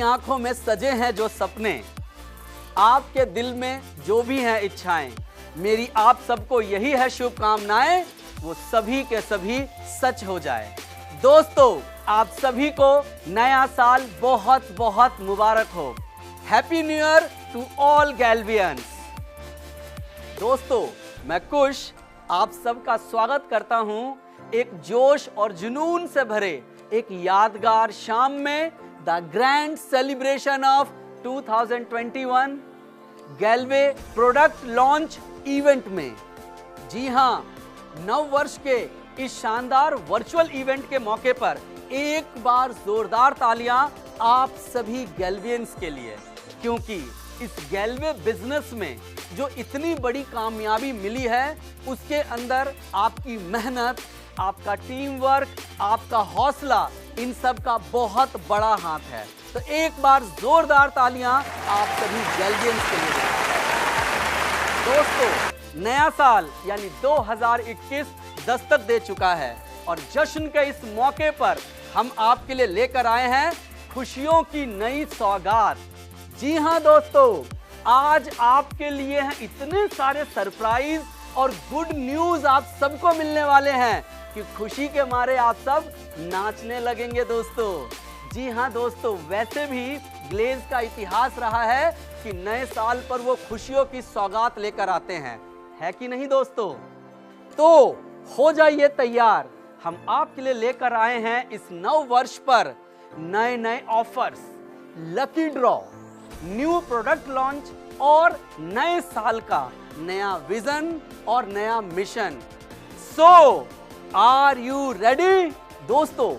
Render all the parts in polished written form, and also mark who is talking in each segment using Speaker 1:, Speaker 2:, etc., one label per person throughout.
Speaker 1: आंखों में सजे हैं जो सपने, आपके दिल में जो भी हैं इच्छाएं, मेरी आप सबको यही है शुभकामनाएं, वो सभी के सभी सच हो जाए। दोस्तों, आप सभी को नया साल बहुत बहुत मुबारक हो। Happy new year to all Galvians. दोस्तों, मैं कुश आप सबका स्वागत करता हूं एक जोश और जुनून से भरे एक यादगार शाम में the grand celebration of 2021 Galway product launch event में। जी हां, नव वर्ष के इस शानदार वर्चुअल इवेंट के मौके पर एक बार जोरदार तालियां आप सभी गैल्वियंस के लिए, क्योंकि इस गैल्वे बिजनेस में जो इतनी बड़ी कामयाबी मिली है उसके अंदर आपकी मेहनत, आपका टीम वर्क, आपका हौसला, इन सब का बहुत बड़ा हाथ है। तो एक बार जोरदार तालियां आप सभी गैल्वियंस के लिए। दोस्तों, नया साल यानी 2021 दस्तक दे चुका है और जश्न के इस मौके पर हम आपके लिए लेकर आए हैं खुशियों की नई सौगात। जी हां दोस्तों, आज आपके लिए हैं इतने सारे सरप्राइज और गुड न्यूज आप सबको मिलने वाले हैं कि खुशी के मारे आप सब नाचने लगेंगे दोस्तों। जी हां दोस्तों, वैसे भी ग्लेज का इतिहास रहा है कि नए साल पर वो खुशियों की सौगात लेकर आते हैं, है कि नहीं दोस्तों? तो हो जाइए तैयार, हम आपके लिए लेकर आए हैं इस नव वर्ष पर नए नए offers, lucky draw, new product launch और नए साल का नया विजन और नया mission. So are you ready? दोस्तों,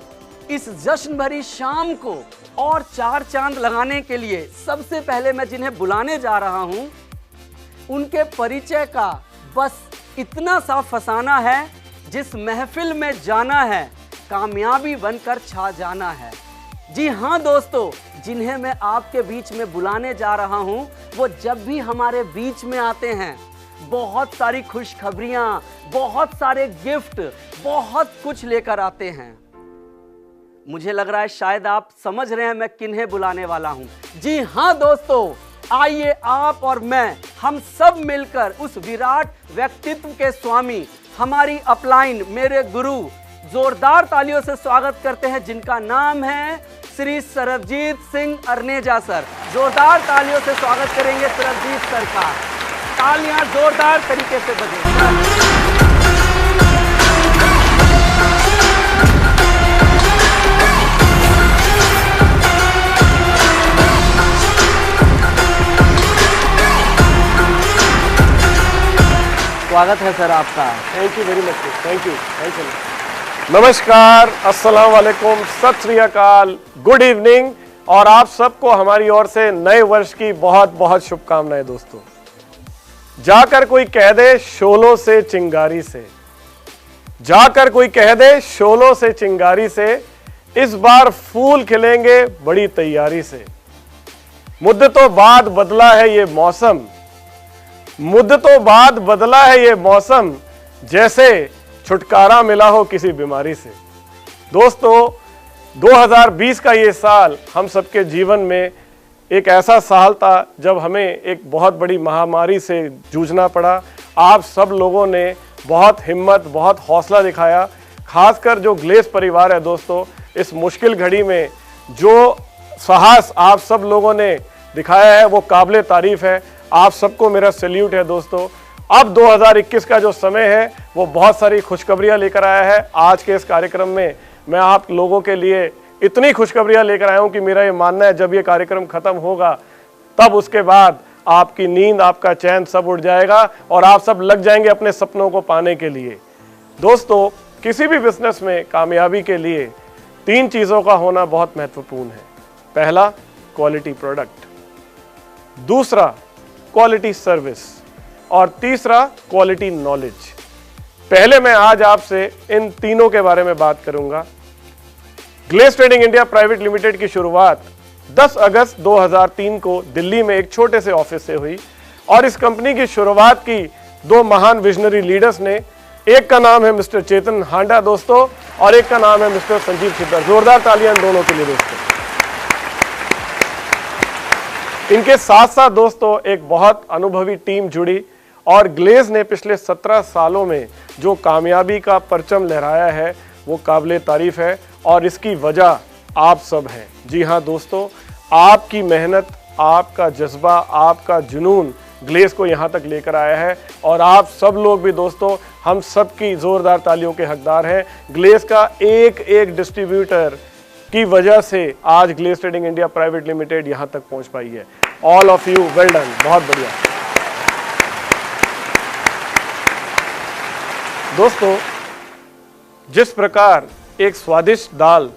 Speaker 1: इस जश्न भरी शाम को और चार चांद लगाने के लिए सबसे पहले मैं जिन्हें बुलाने जा रहा हूं उनके परिचय का बस इतना सा फसाना है, जिस महफिल में जाना है कामयाबी बनकर छा जाना है। जी हां दोस्तों, जिन्हें मैं आपके बीच में बुलाने जा रहा हूं वो जब भी हमारे बीच में आते हैं बहुत सारी खुशखबरियां, बहुत सारे गिफ्ट, बहुत कुछ लेकर आते हैं। मुझे लग रहा है शायद आप समझ रहे हैं मैं किन्हें बुलाने वाला हूं। जी हां दोस्तों, आइए आप और मैं हम सब मिलकर उस विराट व्यक्तित्व के स्वामी, हमारी अपलाइन, मेरे गुरु, जोरदार तालियों से स्वागत करते हैं जिनका नाम है श्री सरबजीत सिंह अरनेजा सर। जोरदार तालियों से स्वागत करेंगे सरबजीत सर का। तालियां जोरदार तरीके से बजें। स्वागत है सर आपका।
Speaker 2: Thank you very much. Thank you. Thank you. नमस्कार, अस्सलाम वालेकुम, सत श्री अकाल, गुड इवनिंग और आप सबको हमारी ओर से नए वर्ष की बहुत बहुत शुभकामनाएं। दोस्तों, जाकर कोई कह दे शोलों से चिंगारी से, जाकर कोई कह दे शोलों से चिंगारी से, इस बार फूल खिलेंगे बड़ी तैयारी से। मुद्दतों बाद बदला है ये मौसम, मुद्दतों बाद बदला है ये मौसम, जैसे छुटकारा मिला हो किसी बीमारी से। दोस्तों, 2020 का ये साल हम सबके जीवन में एक ऐसा साल था जब हमें एक बहुत बड़ी महामारी से जूझना पड़ा। आप सब लोगों ने बहुत हिम्मत, बहुत हौसला दिखाया, खासकर जो ग्लेज परिवार है दोस्तों, इस मुश्किल घड़ी में जो साहस आप सब लोगों ने दिखाया है वो काबिले तारीफ है। आप सबको मेरा सैल्यूट है दोस्तों। अब 2021 का जो समय है वो बहुत सारी खुशखबरियां लेकर आया है। आज के इस कार्यक्रम में मैं आप लोगों के लिए इतनी खुशखबरियां लेकर आया हूं कि मेरा ये मानना है जब ये कार्यक्रम खत्म होगा तब उसके बाद आपकी नींद, आपका चैन सब उड़ जाएगा और आप सब लग जाएंगे अपने सपनों को पाने के लिए। दोस्तों, किसी भी बिजनेस में कामयाबी के लिए 3 चीज़ों का होना बहुत महत्वपूर्ण है। पहला, क्वालिटी प्रोडक्ट, दूसरा क्वालिटी सर्विस और तीसरा क्वालिटी नॉलेज। पहले मैं आज आपसे इन तीनों के बारे में बात करूंगा। Glaze Trading India Private Limited की शुरुआत 10 अगस्त 2003 को दिल्ली में एक छोटे से ऑफिस से हुई और इस कंपनी की शुरुआत की 2 महान विजनरी लीडर्स ने। एक का नाम है मिस्टर चेतन हांडा दोस्तों, और एक का नाम है मिस्टर संजीव छिब्बर। जोरदार तालियां इन दोनों के लिए दोस्तों। इनके साथ साथ दोस्तों एक बहुत अनुभवी टीम जुड़ी और ग्लेज ने पिछले 17 सालों में जो कामयाबी का परचम लहराया है वो काबिले तारीफ है और इसकी वजह आप सब हैं। जी हाँ दोस्तों, आपकी मेहनत, आपका जज्बा, आपका जुनून ग्लेज को यहाँ तक लेकर आया है और आप सब लोग भी दोस्तों हम सब की जोरदार तालियों के हकदार हैं। ग्लेज का एक एक डिस्ट्रीब्यूटर की वजह से आज Glaze Trading India Private Limited यहाँ तक पहुँच पाई है। All of you well done, बहुत बढ़िया। दोस्तों, जिस प्रकार एक स्वादिष्ट दाल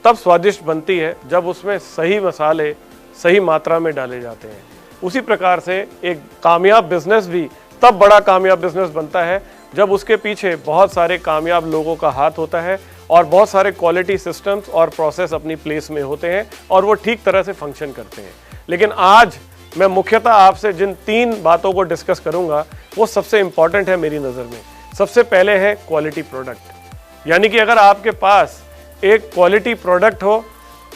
Speaker 2: तब स्वादिष्ट बनती है जब उसमें सही मसाले सही मात्रा में डाले जाते हैं, उसी प्रकार से एक कामयाब बिजनेस भी तब बड़ा कामयाब बिजनेस बनता है जब उसके पीछे बहुत सारे कामयाब लोगों का हाथ होता है और बहुत सारे क्वालिटी सिस्टम्स और प्रोसेस अपनी प्लेस में होते हैं और वो ठीक तरह से फंक्शन करते हैं। लेकिन आज मैं मुख्यतः आपसे जिन 3 बातों को डिस्कस करूंगा वो सबसे इंपॉर्टेंट है मेरी नज़र में। सबसे पहले है क्वालिटी प्रोडक्ट, यानी कि अगर आपके पास एक क्वालिटी प्रोडक्ट हो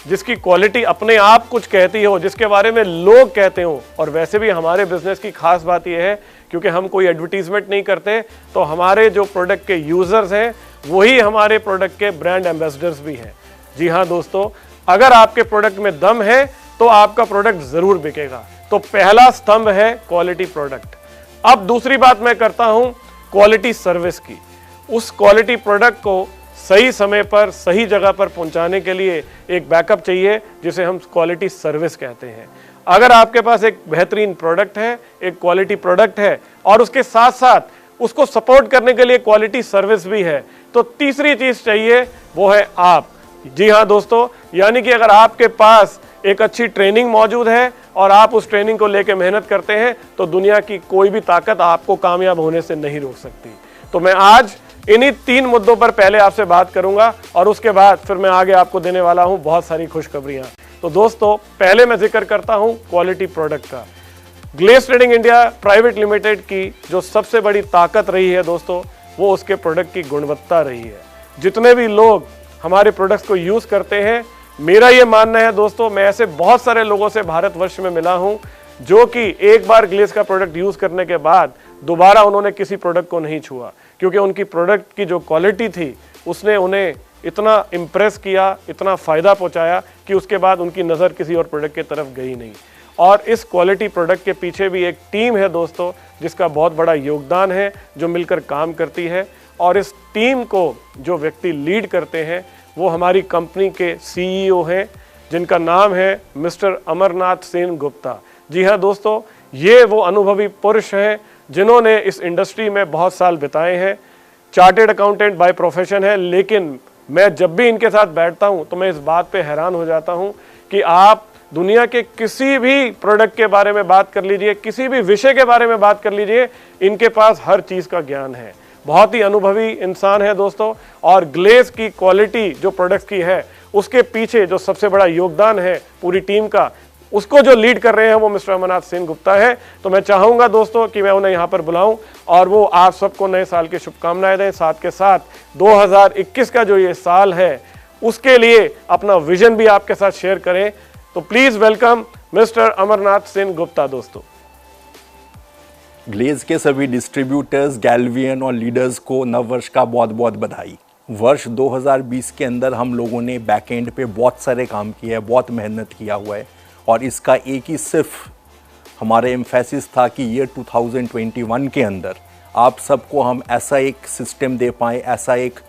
Speaker 2: जिसकी क्वालिटी अपने आप कुछ कहती हो, जिसके बारे में लोग कहते हो, और वैसे भी हमारे बिजनेस की खास बात यह है क्योंकि हम कोई एडवर्टीजमेंट नहीं करते तो हमारे जो प्रोडक्ट के यूजर्स हैं वही हमारे प्रोडक्ट के ब्रांड एम्बेसडर्स भी हैं। जी हाँ दोस्तों, अगर आपके प्रोडक्ट में दम है तो आपका प्रोडक्ट जरूर बिकेगा। तो पहला स्तंभ है क्वालिटी प्रोडक्ट। अब दूसरी बात मैं करता हूं क्वालिटी सर्विस की। उस क्वालिटी प्रोडक्ट को सही समय पर सही जगह पर पहुंचाने के लिए एक बैकअप चाहिए जिसे हम क्वालिटी सर्विस कहते हैं। अगर आपके पास एक बेहतरीन प्रोडक्ट है, एक क्वालिटी प्रोडक्ट है और उसके साथ साथ उसको सपोर्ट करने के लिए क्वालिटी सर्विस भी है, तो तीसरी चीज चाहिए, वो है आप। जी हाँ दोस्तों, यानी कि अगर आपके पास एक अच्छी ट्रेनिंग मौजूद है और आप उस ट्रेनिंग को लेकर मेहनत करते हैं तो दुनिया की कोई भी ताकत आपको कामयाब होने से नहीं रोक सकती। तो मैं आज इन्हीं 3 मुद्दों पर पहले आपसे बात करूंगा और उसके बाद फिर मैं आगे आपको देने वाला हूं बहुत सारी खुशखबरियां। तो दोस्तों, पहले मैं जिक्र करता हूं क्वालिटी प्रोडक्ट का। Glaze Trading India Private Limited की जो सबसे बड़ी ताकत रही है दोस्तों, वो उसके प्रोडक्ट की गुणवत्ता रही है। जितने भी लोग हमारे प्रोडक्ट्स को यूज करते हैं, मेरा ये मानना है दोस्तों, मैं ऐसे बहुत सारे लोगों से भारतवर्ष में मिला हूं जो कि एक बार ग्लेज का प्रोडक्ट यूज करने के बाद दोबारा उन्होंने किसी प्रोडक्ट को नहीं छुआ, क्योंकि उनकी प्रोडक्ट की जो क्वालिटी थी उसने उन्हें इतना इम्प्रेस किया, इतना फ़ायदा पहुंचाया कि उसके बाद उनकी नज़र किसी और प्रोडक्ट की तरफ गई नहीं। और इस क्वालिटी प्रोडक्ट के पीछे भी एक टीम है दोस्तों जिसका बहुत बड़ा योगदान है, जो मिलकर काम करती है। और इस टीम को जो व्यक्ति लीड करते हैं वो हमारी कंपनी के CEO हैं, जिनका नाम है मिस्टर अमरनाथ सेन गुप्ता। जी हाँ दोस्तों, ये वो अनुभवी पुरुष हैं जिन्होंने इस इंडस्ट्री में बहुत साल बिताए हैं। चार्टेड अकाउंटेंट बाय प्रोफेशन है, लेकिन मैं जब भी इनके साथ बैठता हूं तो मैं इस बात पे हैरान हो जाता हूं कि आप दुनिया के किसी भी प्रोडक्ट के बारे में बात कर लीजिए, किसी भी विषय के बारे में बात कर लीजिए, इनके पास हर चीज़ का ज्ञान है। बहुत ही अनुभवी इंसान है दोस्तों। और ग्लेज की क्वालिटी जो प्रोडक्ट्स की है उसके पीछे जो सबसे बड़ा योगदान है पूरी टीम का, उसको जो लीड कर रहे हैं वो मिस्टर अमरनाथ सेन गुप्ता है। तो मैं चाहूंगा दोस्तों कि मैं उन्हें यहाँ पर बुलाऊं और वो आप सबको नए साल की शुभकामनाएं दें। साथ के साथ 2021 का जो ये साल है उसके लिए अपना विजन भी आपके साथ शेयर करें। तो please welcome mister Amarnath Sen Gupta. दोस्तों,
Speaker 3: ग्लेज के सभी डिस्ट्रीब्यूटर्स, गैल्वियन और लीडर्स को नव वर्ष का बहुत बहुत बधाई। वर्ष 2020 के अंदर हम लोगों ने बैक एंड पे बहुत सारे काम किए हैं, बहुत मेहनत किया हुआ है और इसका एक ही सिर्फ हमारा एम्फेसिस था कि ये 2021 के अंदर आप सबको हम ऐसा एक सिस्टम दे पाएँ, ऐसा एक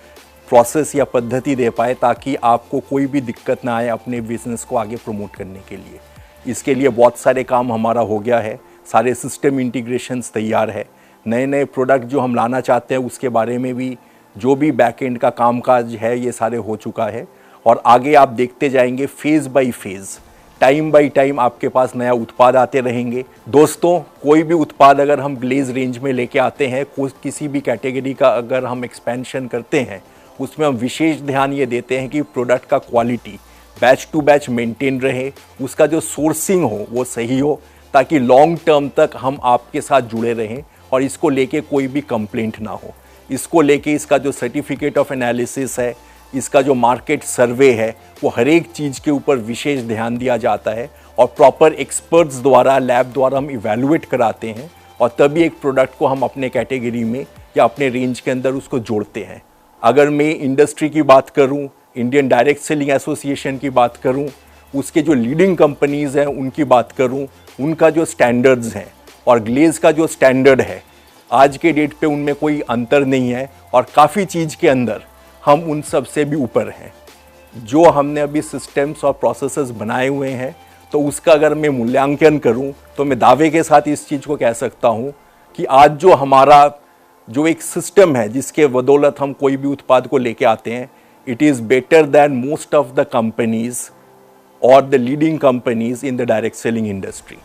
Speaker 3: प्रोसेस या पद्धति दे पाए ताकि आपको कोई भी दिक्कत ना आए अपने बिजनेस को आगे प्रमोट करने के लिए। इसके लिए बहुत सारे काम हमारा हो गया है, सारे सिस्टम इंटीग्रेशंस तैयार है, नए नए प्रोडक्ट जो हम लाना चाहते हैं उसके बारे में भी जो भी बैक एंड का कामकाज है ये सारे हो चुका है। और आगे आप देखते जाएंगे phase by phase, time by time आपके पास नया उत्पाद आते रहेंगे। दोस्तों, कोई भी उत्पाद अगर हम ग्लेज रेंज में लेके आते हैं, किसी भी कैटेगरी का अगर हम एक्सपेंशन करते हैं, उसमें हम विशेष ध्यान ये देते हैं कि प्रोडक्ट का quality batch to batch maintain रहे, उसका जो सोर्सिंग हो वो सही हो, ताकि लॉन्ग टर्म तक हम आपके साथ जुड़े रहें और इसको लेके कोई भी कंप्लेंट ना हो। इसको लेके इसका जो सर्टिफिकेट ऑफ एनालिसिस है, इसका जो मार्केट सर्वे है, वो हर एक चीज़ के ऊपर विशेष ध्यान दिया जाता है और प्रॉपर एक्सपर्ट्स द्वारा, लैब द्वारा हम इवैल्यूएट कराते हैं और तभी एक प्रोडक्ट को हम अपने कैटेगरी में या अपने रेंज के अंदर उसको जोड़ते हैं। अगर मैं इंडस्ट्री की बात करूं, इंडियन डायरेक्ट सेलिंग एसोसिएशन की बात करूं, उसके जो लीडिंग कंपनीज़ हैं उनकी बात करूं, उनका जो स्टैंडर्ड्स हैं और ग्लेज का जो स्टैंडर्ड है, आज के डेट पे उनमें कोई अंतर नहीं है और काफ़ी चीज़ के अंदर हम उन सब से भी ऊपर हैं। जो हमने अभी सिस्टम्स और प्रोसेसेस बनाए हुए हैं, तो उसका अगर मैं मूल्यांकन करूं तो मैं दावे के साथ इस चीज़ को कह सकता हूं कि आज जो हमारा जो एक सिस्टम है जिसके बदौलत हम कोई भी उत्पाद को लेके आते हैं, it is better than most of the companies और the leading companies in the direct selling industry.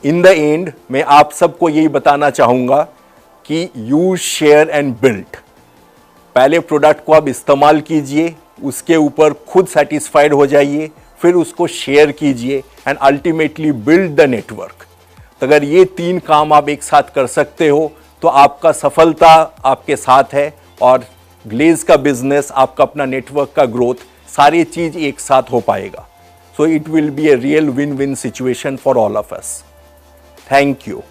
Speaker 3: In the end मैं आप सबको यही बताना चाहूँगा कि यूज, शेयर एंड बिल्ड। पहले प्रोडक्ट को आप इस्तेमाल कीजिए, उसके ऊपर खुद सेटिस्फाइड हो जाइए, फिर उसको शेयर कीजिए and ultimately build the network. तो अगर ये 3 काम आप एक साथ कर सकते हो तो आपका सफलता आपके साथ है और ग्लेज का बिजनेस, आपका अपना नेटवर्क का ग्रोथ, सारी चीज एक साथ हो पाएगा। So it will be a real win win situation for all of us. Thank you.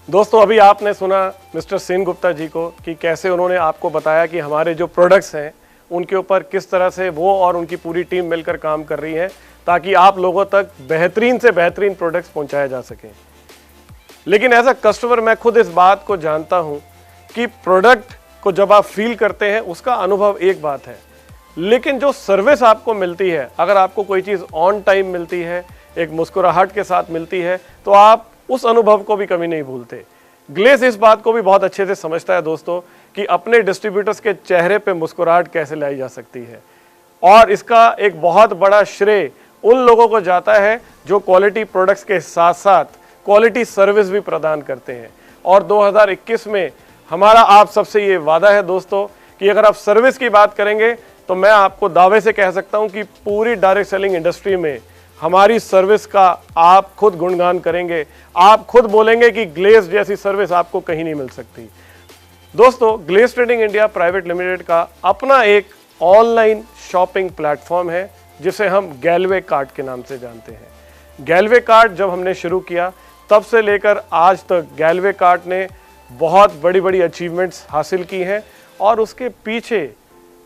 Speaker 2: दोस्तों, अभी आपने सुना मिस्टर सेन गुप्ता जी को कि कैसे उन्होंने आपको बताया कि हमारे जो प्रोडक्ट्स हैं उनके ऊपर किस तरह से वो और उनकी पूरी टीम मिलकर काम कर रही है ताकि आप लोगों तक बेहतरीन से बेहतरीन प्रोडक्ट्स पहुंचाए जा सकें। लेकिन एज अ कस्टमर मैं खुद इस बात को जानता हूं कि प्रोडक्ट को जब आप फील करते हैं उसका अनुभव एक बात है, लेकिन जो सर्विस आपको मिलती है, अगर आपको कोई चीज़ ऑन टाइम मिलती है, एक मुस्कुराहट के साथ मिलती है, तो आप उस अनुभव को भी कभी नहीं भूलते। ग्लेज इस बात को भी बहुत अच्छे से समझता है दोस्तों कि अपने डिस्ट्रीब्यूटर्स के चेहरे पे मुस्कुराहट कैसे लाई जा सकती है, और इसका एक बहुत बड़ा श्रेय उन लोगों को जाता है जो क्वालिटी प्रोडक्ट्स के साथ साथ क्वालिटी सर्विस भी प्रदान करते हैं। और 2021 में हमारा आप सबसे ये वादा है दोस्तों कि अगर आप सर्विस की बात करेंगे तो मैं आपको दावे से कह सकता हूं कि पूरी डायरेक्ट सेलिंग इंडस्ट्री में हमारी सर्विस का आप खुद गुणगान करेंगे, आप खुद बोलेंगे कि ग्लेज जैसी सर्विस आपको कहीं नहीं मिल सकती। दोस्तों, Glaze Trading India Private Limited का अपना एक ऑनलाइन शॉपिंग प्लेटफॉर्म है जिसे हम गैलवे कार्ट के नाम से जानते हैं। गैलवे कार्ट जब हमने शुरू किया तब से लेकर आज तक गैलवे कार्ट ने बहुत बड़ी बड़ी अचीवमेंट्स हासिल की हैं, और उसके पीछे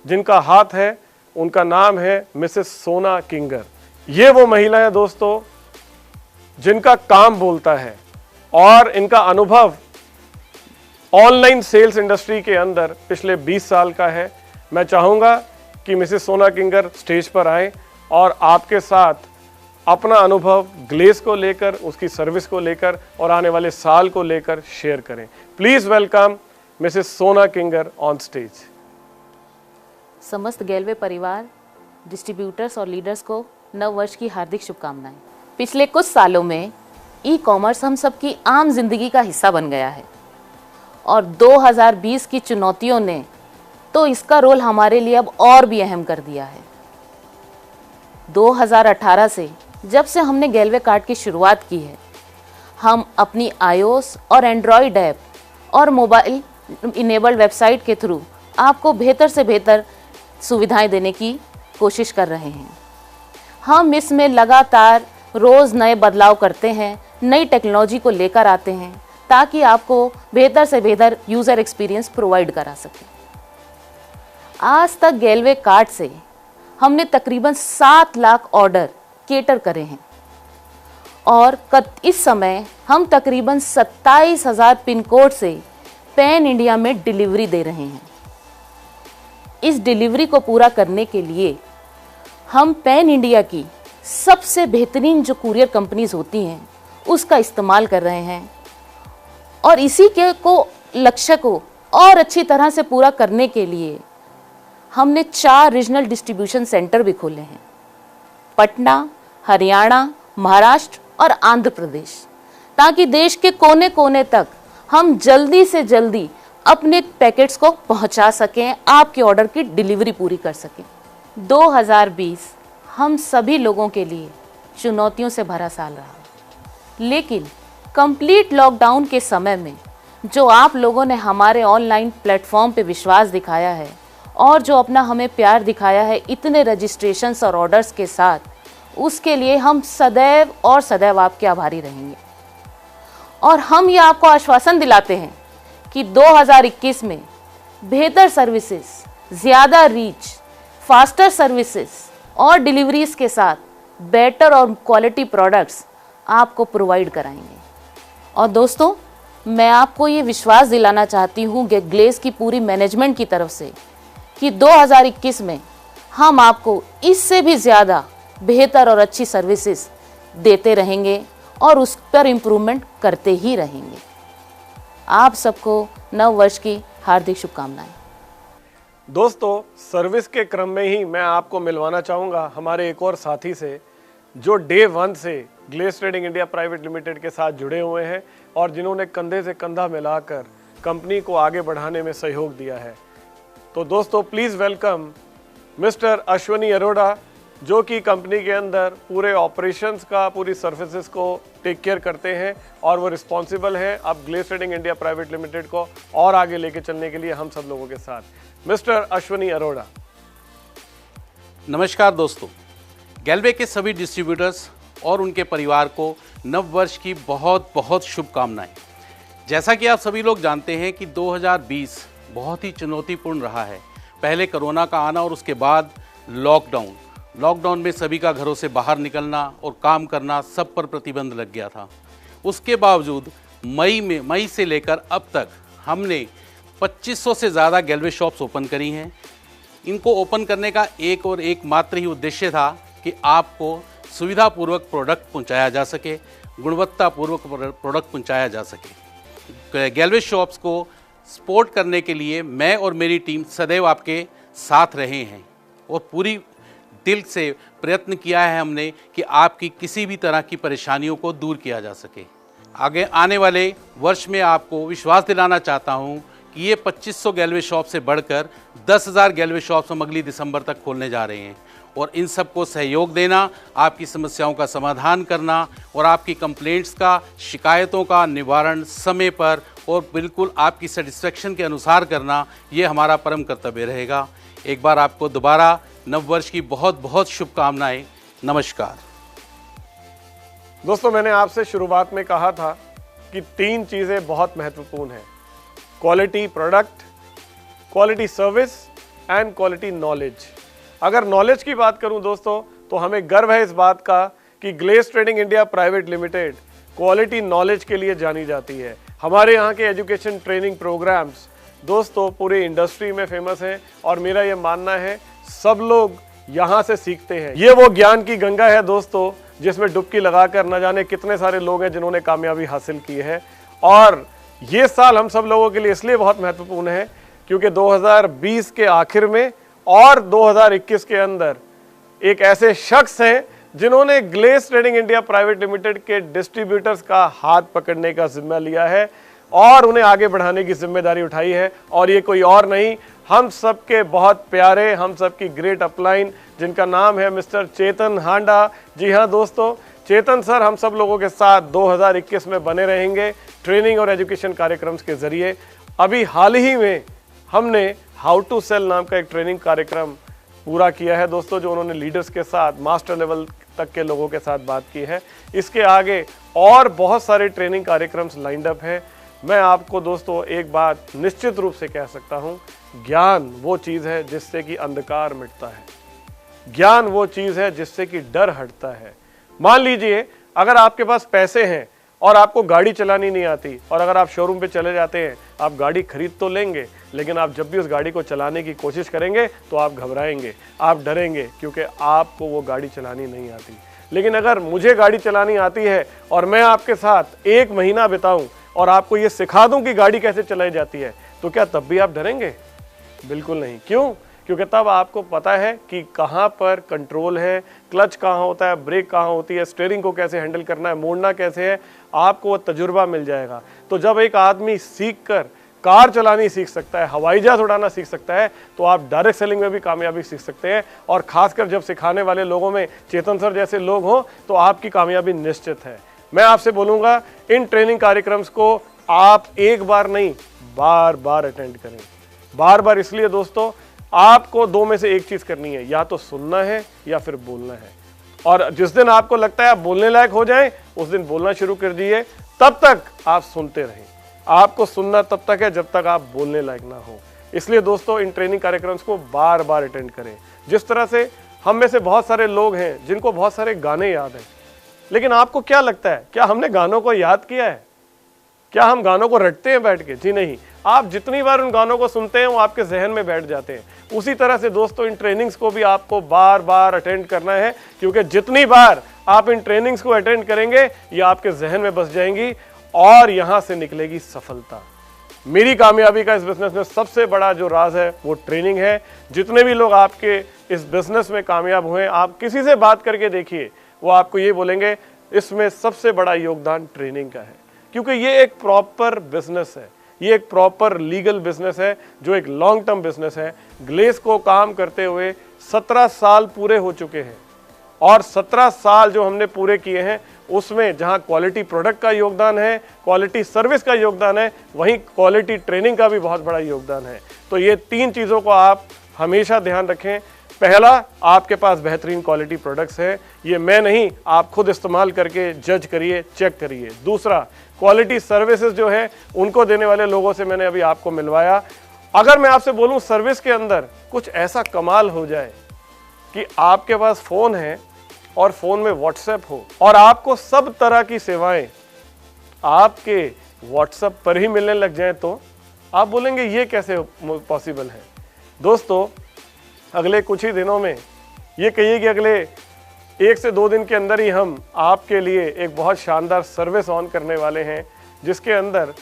Speaker 2: जिनका हाथ है उनका नाम है मिसेस सोना किंगर। ये वो महिला है दोस्तों जिनका काम बोलता है और इनका अनुभव ऑनलाइन सेल्स इंडस्ट्री के अंदर पिछले 20 साल का है। मैं चाहूँगा कि मिसेस सोना किंगर स्टेज पर आए और आपके साथ अपना अनुभव ग्लेज को लेकर, उसकी सर्विस को लेकर और आने वाले साल को लेकर शेयर करें। प्लीज वेलकम मिसेस सोना किंगर ऑन स्टेज।
Speaker 4: समस्त गैलवे परिवार, डिस्ट्रीब्यूटर्स और लीडर्स को नव वर्ष की हार्दिक शुभकामनाएं। पिछले कुछ सालों में ई कॉमर्स हम सबकी आम जिंदगी का हिस्सा बन गया है और 2020 की चुनौतियों ने तो इसका रोल हमारे लिए अब और भी अहम कर दिया है। 2018 से जब से हमने गैलवे कार्ट की शुरुआत की है, हम अपनी iOS और एंड्रॉयड ऐप और मोबाइल इनेबल्ड वेबसाइट के थ्रू आपको बेहतर से बेहतर सुविधाएं देने की कोशिश कर रहे हैं। हम इसमें लगातार रोज़ नए बदलाव करते हैं, नई टेक्नोलॉजी को लेकर आते हैं ताकि आपको बेहतर से बेहतर यूज़र एक्सपीरियंस प्रोवाइड करा सकें। आज तक गैलवे कार्ट से हमने तकरीबन 7 लाख ऑर्डर केटर करे हैं और इस समय हम तकरीबन 27,000 पिन कोड से पैन इंडिया में डिलीवरी दे रहे हैं। इस डिलीवरी को पूरा करने के लिए हम पैन इंडिया की सबसे बेहतरीन जो कुरियर कंपनीज होती हैं उसका इस्तेमाल कर रहे हैं और इसी के लक्ष्य को और अच्छी तरह से पूरा करने के लिए हमने 4 रीजनल डिस्ट्रीब्यूशन सेंटर भी खोले हैं, पटना, हरियाणा, महाराष्ट्र और आंध्र प्रदेश, ताकि देश के कोने कोने तक हम जल्दी से जल्दी अपने पैकेट्स को पहुंचा सकें, आपके ऑर्डर की डिलीवरी पूरी कर सकें। 2020 हम सभी लोगों के लिए चुनौतियों से भरा साल रहा, लेकिन कंप्लीट लॉकडाउन के समय में जो आप लोगों ने हमारे ऑनलाइन प्लेटफॉर्म पे विश्वास दिखाया है और जो अपना हमें प्यार दिखाया है इतने रजिस्ट्रेशंस और ऑर्डर्स के साथ, उसके लिए हम सदैव और सदैव आपके आभारी रहेंगे। और हम ये आपको आश्वासन दिलाते हैं कि 2021 में बेहतर सर्विसेज, ज़्यादा रीच, फास्टर सर्विसेज और डिलीवरीज के साथ बेटर और क्वालिटी प्रोडक्ट्स आपको प्रोवाइड कराएंगे। और दोस्तों, मैं आपको ये विश्वास दिलाना चाहती हूँ कि ग्लेज की पूरी मैनेजमेंट की तरफ से कि 2021 में हम आपको इससे भी ज़्यादा बेहतर और अच्छी सर्विसेज देते रहेंगे और उस पर इम्प्रूवमेंट करते ही रहेंगे। आप सबको नव वर्ष की हार्दिक शुभकामनाएं।
Speaker 2: दोस्तों, सर्विस के क्रम में ही मैं आपको मिलवाना चाहूँगा हमारे एक और साथी से जो डे 1 से Glaze Trading India Private Limited के साथ जुड़े हुए हैं और जिन्होंने कंधे से कंधा मिलाकर कंपनी को आगे बढ़ाने में सहयोग दिया है। तो दोस्तों, please welcome mister Ashwani Arora, जो कि कंपनी के अंदर पूरे ऑपरेशंस का, पूरी सर्विसेज को टेक केयर करते हैं और वो रिस्पॉन्सिबल हैं अब Glaze Trading India Private Limited को और आगे लेके चलने के लिए हम सब लोगों के साथ। मिस्टर अश्वनी अरोड़ा।
Speaker 5: नमस्कार दोस्तों, गैल्वे के सभी डिस्ट्रीब्यूटर्स और उनके परिवार को नव वर्ष की बहुत बहुत शुभकामनाएं। जैसा कि आप सभी लोग जानते हैं कि 2020 बहुत ही चुनौतीपूर्ण रहा है। पहले कोरोना का आना और उसके बाद लॉकडाउन में सभी का घरों से बाहर निकलना और काम करना सब पर प्रतिबंध लग गया था। उसके बावजूद मई से लेकर अब तक हमने 2500 से ज़्यादा गैल्वे शॉप्स ओपन करी हैं। इनको ओपन करने का एक और एक मात्र ही उद्देश्य था कि आपको सुविधापूर्वक प्रोडक्ट पहुंचाया जा सके, गुणवत्तापूर्वक प्रोडक्ट पहुंचाया जा सके। गैल्वे शॉप्स को सपोर्ट करने के लिए मैं और मेरी टीम सदैव आपके साथ रहे हैं और पूरी दिल से प्रयत्न किया है हमने कि आपकी किसी भी तरह की परेशानियों को दूर किया जा सके। आगे आने वाले वर्ष में आपको विश्वास दिलाना चाहता हूं कि ये 2500 गैल्वे शॉप से बढ़कर 10,000 गैल्वे शॉप्स हम अगली दिसंबर तक खोलने जा रहे हैं और इन सबको सहयोग देना, आपकी समस्याओं का समाधान करना और आपकी कंप्लेंट्स का, शिकायतों का निवारण समय पर और बिल्कुल आपकी सेटिस्फेक्शन के अनुसार करना, ये हमारा परम कर्तव्य रहेगा। एक बार आपको दोबारा नव वर्ष की बहुत बहुत शुभकामनाएं। नमस्कार
Speaker 2: दोस्तों, मैंने आपसे शुरुआत में कहा था कि 3 चीज़ें बहुत महत्वपूर्ण हैं: quality product, quality service and quality knowledge. अगर नॉलेज की बात करूं दोस्तों, तो हमें गर्व है इस बात का कि Glaze Trading India Private Limited quality knowledge के लिए जानी जाती है। हमारे यहाँ के एजुकेशन ट्रेनिंग प्रोग्राम्स दोस्तों पूरे इंडस्ट्री में फेमस हैं और मेरा ये मानना है सब लोग यहाँ से सीखते हैं। ये वो ज्ञान की गंगा है दोस्तों, जिसमें डुबकी लगाकर न जाने कितने सारे लोग हैं जिन्होंने कामयाबी हासिल की है। और ये साल हम सब लोगों के लिए इसलिए बहुत महत्वपूर्ण है क्योंकि 2020 के आखिर में और 2021 के अंदर एक ऐसे शख्स हैं जिन्होंने Glaze Trading India Private Limited के डिस्ट्रीब्यूटर्स का हाथ पकड़ने का जिम्मा लिया है और उन्हें आगे बढ़ाने की जिम्मेदारी उठाई है। और ये कोई और नहीं, हम सबके बहुत प्यारे, हम सबकी ग्रेट अपलाइन, जिनका नाम है मिस्टर चेतन हांडा। जी हाँ दोस्तों, चेतन सर हम सब लोगों के साथ 2021 में बने रहेंगे ट्रेनिंग और एजुकेशन कार्यक्रम के जरिए। अभी हाल ही में हमने हाउ टू सेल नाम का एक ट्रेनिंग कार्यक्रम पूरा किया है दोस्तों, जो उन्होंने लीडर्स के साथ मास्टर लेवल तक के लोगों के साथ बात की है। इसके आगे और बहुत सारे ट्रेनिंग कार्यक्रम्स लाइंड अप है। मैं आपको दोस्तों एक बात निश्चित रूप से कह सकता हूँ, ज्ञान वो चीज़ है जिससे कि अंधकार मिटता है, ज्ञान वो चीज़ है जिससे कि डर हटता है। मान लीजिए अगर आपके पास पैसे हैं और आपको गाड़ी चलानी नहीं आती और अगर आप शोरूम पे चले जाते हैं, आप गाड़ी खरीद तो लेंगे, लेकिन आप जब भी उस गाड़ी को चलाने की कोशिश करेंगे तो आप घबराएंगे, आप डरेंगे, क्योंकि आपको वो गाड़ी चलानी नहीं आती। लेकिन अगर मुझे गाड़ी चलानी आती है और मैं आपके साथ 1 महीना बिताऊं और आपको ये सिखा दूं कि गाड़ी कैसे चलाई जाती है, तो क्या तब भी आप डरेंगे? बिल्कुल नहीं। क्यों? क्योंकि तब आपको पता है कि कहाँ पर कंट्रोल है, क्लच कहाँ होता है, ब्रेक कहाँ होती है, स्टीयरिंग को कैसे हैंडल करना है, मोड़ना कैसे है, आपको वो तजुर्बा मिल जाएगा। तो जब एक आदमी सीख कर कार चलानी सीख सकता है, हवाई जहाज उड़ाना सीख सकता है, तो आप डायरेक्ट सेलिंग में भी कामयाबी सीख सकते हैं। और खासकर जब सिखाने वाले लोगों में चेतन सर जैसे लोग हों तो आपकी कामयाबी निश्चित है। मैं आपसे बोलूँगा इन ट्रेनिंग कार्यक्रम्स को आप एक बार नहीं, बार बार अटेंड करें। बार बार इसलिए दोस्तों, आपको 2 में से एक चीज़ करनी है, या तो सुनना है या फिर बोलना है। और जिस दिन आपको लगता है आप बोलने लायक हो जाएं, उस दिन बोलना शुरू कर दीजिए। तब तक आप सुनते रहें। आपको सुनना तब तक है जब तक आप बोलने लायक ना हो। इसलिए दोस्तों इन ट्रेनिंग कार्यक्रम्स को बार बार अटेंड करें। जिस तरह से हम में से बहुत सारे लोग हैं जिनको बहुत सारे गाने याद हैं, लेकिन आपको क्या लगता है, क्या हमने गानों को याद किया है? क्या हम गानों को रटते हैं बैठ के? जी नहीं। आप जितनी बार उन गानों को सुनते हैं वो आपके जहन में बैठ जाते हैं। उसी तरह से दोस्तों इन ट्रेनिंग्स को भी आपको बार बार अटेंड करना है, क्योंकि जितनी बार आप इन ट्रेनिंग्स को अटेंड करेंगे ये आपके जहन में बस जाएंगी और यहां से निकलेगी सफलता। मेरी कामयाबी का इस बिजनेस में सबसे बड़ा जो राज है वो ट्रेनिंग है। जितने भी लोग आपके इस बिजनेस में कामयाब हुए, आप किसी से बात करके देखिए, वो आपको ये बोलेंगे इसमें सबसे बड़ा योगदान ट्रेनिंग का है, क्योंकि ये एक प्रॉपर बिजनेस है, ये एक प्रॉपर लीगल बिजनेस है, जो एक लॉन्ग टर्म बिजनेस है। ग्लेस को काम करते हुए 17 साल पूरे हो चुके हैं और 17 साल जो हमने पूरे किए हैं उसमें जहां क्वालिटी प्रोडक्ट का योगदान है, क्वालिटी सर्विस का योगदान है, वहीं क्वालिटी ट्रेनिंग का भी बहुत बड़ा योगदान है। तो ये 3 चीज़ों को आप हमेशा ध्यान रखें। पहला, आपके पास बेहतरीन क्वालिटी प्रोडक्ट्स है, ये मैं नहीं, आप खुद इस्तेमाल करके जज करिए, चेक करिए। दूसरा, क्वालिटी सर्विसेज जो है उनको देने वाले लोगों से मैंने अभी आपको मिलवाया। अगर मैं आपसे बोलूं सर्विस के अंदर कुछ ऐसा कमाल हो जाए कि आपके पास फ़ोन है और फ़ोन में व्हाट्सएप हो और आपको सब तरह की सेवाएं आपके व्हाट्सएप पर ही मिलने लग जाएं, तो आप बोलेंगे ये कैसे पॉसिबल है। दोस्तों, अगले कुछ ही दिनों में, ये कहिए कि अगले 1 से 2 दिन के अंदर ही हम आपके लिए एक बहुत शानदार सर्विस ऑन करने वाले हैं, जिसके अंदर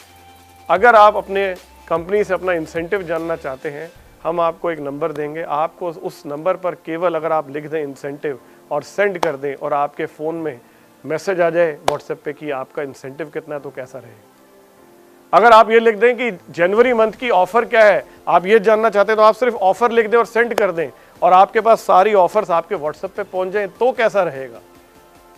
Speaker 2: अगर आप अपने कंपनी से अपना इंसेंटिव जानना चाहते हैं, हम आपको एक नंबर देंगे। आपको उस नंबर पर केवल अगर आप लिख दें इंसेंटिव और सेंड कर दें और आपके फ़ोन में मैसेज आ जाए व्हाट्सएप पे कि आपका इंसेंटिव कितना है, तो कैसा रहे। अगर आप ये लिख दें कि जनवरी मंथ की ऑफ़र क्या है, आप ये जानना चाहते हैं, तो आप सिर्फ ऑफ़र लिख दें और सेंड कर दें और आपके पास सारी ऑफ़र्स आपके व्हाट्सएप पे पहुंच जाएं, तो कैसा रहेगा।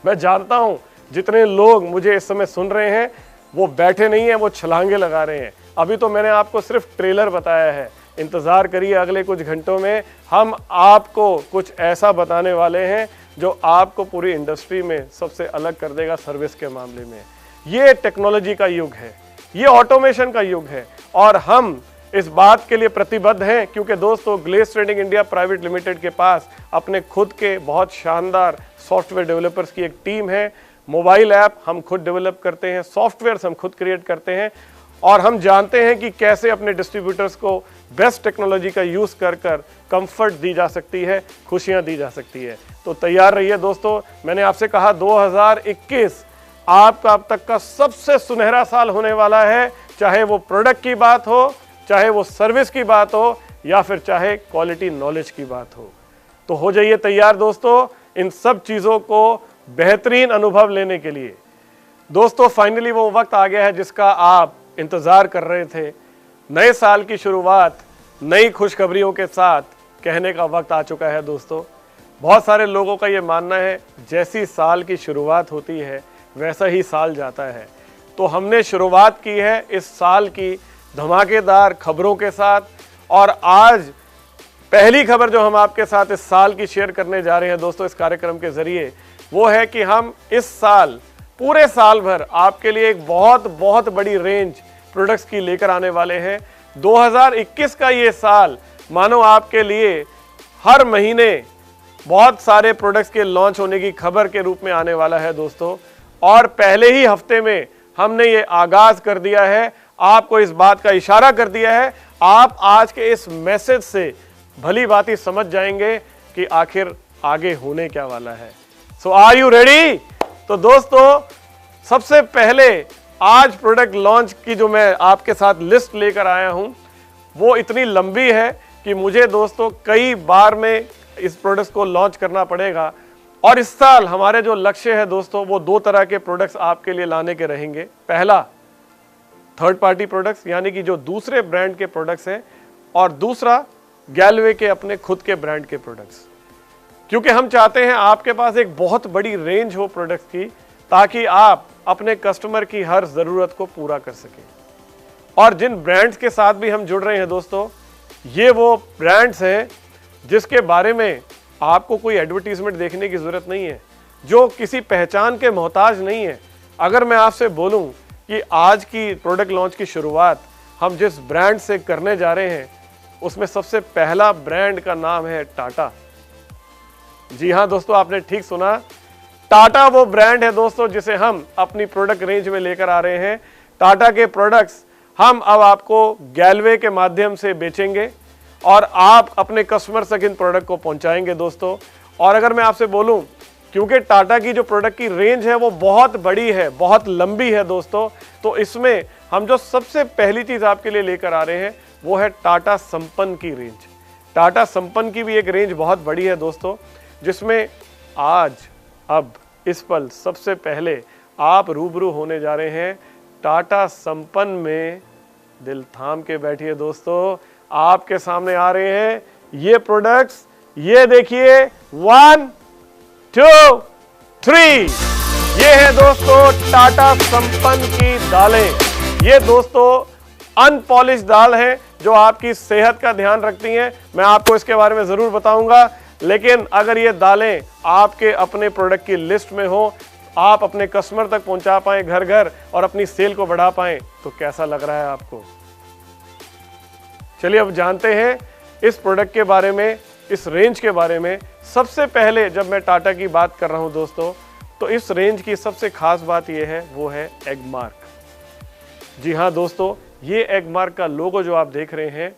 Speaker 2: मैं जानता हूं जितने लोग मुझे इस समय सुन रहे हैं वो बैठे नहीं हैं, वो छलांगे लगा रहे हैं। अभी तो मैंने आपको सिर्फ ट्रेलर बताया है। इंतज़ार करिए, अगले कुछ घंटों में हम आपको कुछ ऐसा बताने वाले हैं जो आपको पूरी इंडस्ट्री में सबसे अलग कर देगा सर्विस के मामले में। ये टेक्नोलॉजी का युग है, ये ऑटोमेशन का युग है और हम इस बात के लिए प्रतिबद्ध हैं, क्योंकि दोस्तों glace trading India Private Limited के पास अपने खुद के बहुत शानदार सॉफ्टवेयर डेवलपर्स की एक टीम है। मोबाइल ऐप हम खुद डेवलप करते हैं, सॉफ्टवेयर्स हम खुद क्रिएट करते हैं और हम जानते हैं कि कैसे अपने डिस्ट्रीब्यूटर्स को बेस्ट टेक्नोलॉजी का यूज़ कर कंफर्ट दी जा सकती है, खुशियाँ दी जा सकती है। तो तैयार रहिए दोस्तों। मैंने आपसे कहा 2021 आपका अब तक का सबसे सुनहरा साल होने वाला है, चाहे वो प्रोडक्ट की बात हो, चाहे वो सर्विस की बात हो या फिर चाहे क्वालिटी नॉलेज की बात हो। तो हो जाइए तैयार दोस्तों इन सब चीज़ों को बेहतरीन अनुभव लेने के लिए। दोस्तों, फाइनली वो वक्त आ गया है जिसका आप इंतज़ार कर रहे थे। नए साल की शुरुआत नई खुशखबरियों के साथ कहने का वक्त आ चुका है दोस्तों। बहुत सारे लोगों का ये मानना है जैसी साल की शुरुआत होती है वैसा ही साल जाता है। तो हमने शुरुआत की है इस साल की धमाकेदार खबरों के साथ और आज पहली खबर जो हम आपके साथ इस साल की शेयर करने जा रहे हैं दोस्तों इस कार्यक्रम के जरिए, वो है कि हम इस साल पूरे साल भर आपके लिए एक बहुत बड़ी रेंज प्रोडक्ट्स की लेकर आने वाले हैं। 2021 का ये साल मानो आपके लिए हर महीने बहुत सारे प्रोडक्ट्स के लॉन्च होने की खबर के रूप में आने वाला है दोस्तों। और पहले ही हफ्ते में हमने ये आगाज कर दिया है, आपको इस बात का इशारा कर दिया है। आप आज के इस मैसेज से भली बात समझ जाएंगे कि आखिर आगे होने क्या वाला है। सो आर यू रेडी? तो दोस्तों सबसे पहले आज प्रोडक्ट लॉन्च की जो मैं आपके साथ लिस्ट लेकर आया हूं वो इतनी लंबी है कि मुझे दोस्तों कई बार में इस प्रोडक्ट्स को लॉन्च करना पड़ेगा। और इस साल हमारे जो लक्ष्य है दोस्तों वो 2 तरह के प्रोडक्ट्स आपके लिए लाने के रहेंगे। पहला थर्ड पार्टी प्रोडक्ट्स यानी कि जो दूसरे ब्रांड के प्रोडक्ट्स हैं और दूसरा गैलवे के अपने खुद के ब्रांड के प्रोडक्ट्स, क्योंकि हम चाहते हैं आपके पास एक बहुत बड़ी रेंज हो प्रोडक्ट्स की ताकि आप अपने कस्टमर की हर ज़रूरत को पूरा कर सकें। और जिन ब्रांड्स के साथ भी हम जुड़ रहे हैं दोस्तों, ये वो ब्रांड्स हैं जिसके बारे में आपको कोई एडवर्टीजमेंट देखने की ज़रूरत नहीं है। जो किसी पहचान के मोहताज नहीं है। अगर मैं आपसे बोलूं कि आज की प्रोडक्ट लॉन्च की शुरुआत हम जिस ब्रांड से करने जा रहे हैं उसमें सबसे पहला ब्रांड का नाम है टाटा। जी हाँ दोस्तों, आपने ठीक सुना, टाटा वो ब्रांड है दोस्तों जिसे हम अपनी प्रोडक्ट रेंज में लेकर आ रहे हैं। टाटा के प्रोडक्ट्स हम अब आपको गैलवे के माध्यम से बेचेंगे और आप अपने कस्टमर तक इन प्रोडक्ट को पहुंचाएंगे दोस्तों। और अगर मैं आपसे बोलूं, क्योंकि टाटा की जो प्रोडक्ट की रेंज है वो बहुत बड़ी है, बहुत लंबी है दोस्तों, तो इसमें हम जो सबसे पहली चीज आपके लिए लेकर आ रहे हैं वो है टाटा संपन्न की रेंज। टाटा संपन्न की भी एक रेंज बहुत बड़ी है दोस्तों, जिसमें आज अब इस पल सबसे पहले आप रूबरू होने जा रहे हैं टाटा संपन्न में। दिल थाम के बैठिए दोस्तों, आपके सामने आ रहे हैं ये प्रोडक्ट्स। ये देखिए 1 2 3, ये है दोस्तों टाटा संपन्न की दालें। ये दोस्तों अनपॉलिश दाल है जो आपकी सेहत का ध्यान रखती हैं। मैं आपको इसके बारे में जरूर बताऊंगा, लेकिन अगर ये दालें आपके अपने प्रोडक्ट की लिस्ट में हो, आप अपने कस्टमर तक पहुंचा पाएं घर घर और अपनी सेल को बढ़ा पाएं, तो कैसा लग रहा है आपको? चलिए अब जानते हैं इस प्रोडक्ट के बारे में, इस रेंज के बारे में। सबसे पहले जब मैं टाटा की बात कर रहा हूं दोस्तों, तो इस रेंज की सबसे खास बात यह है वो है एग मार्क। जी हाँ दोस्तों, ये एग मार्क का लोगो जो आप देख रहे हैं,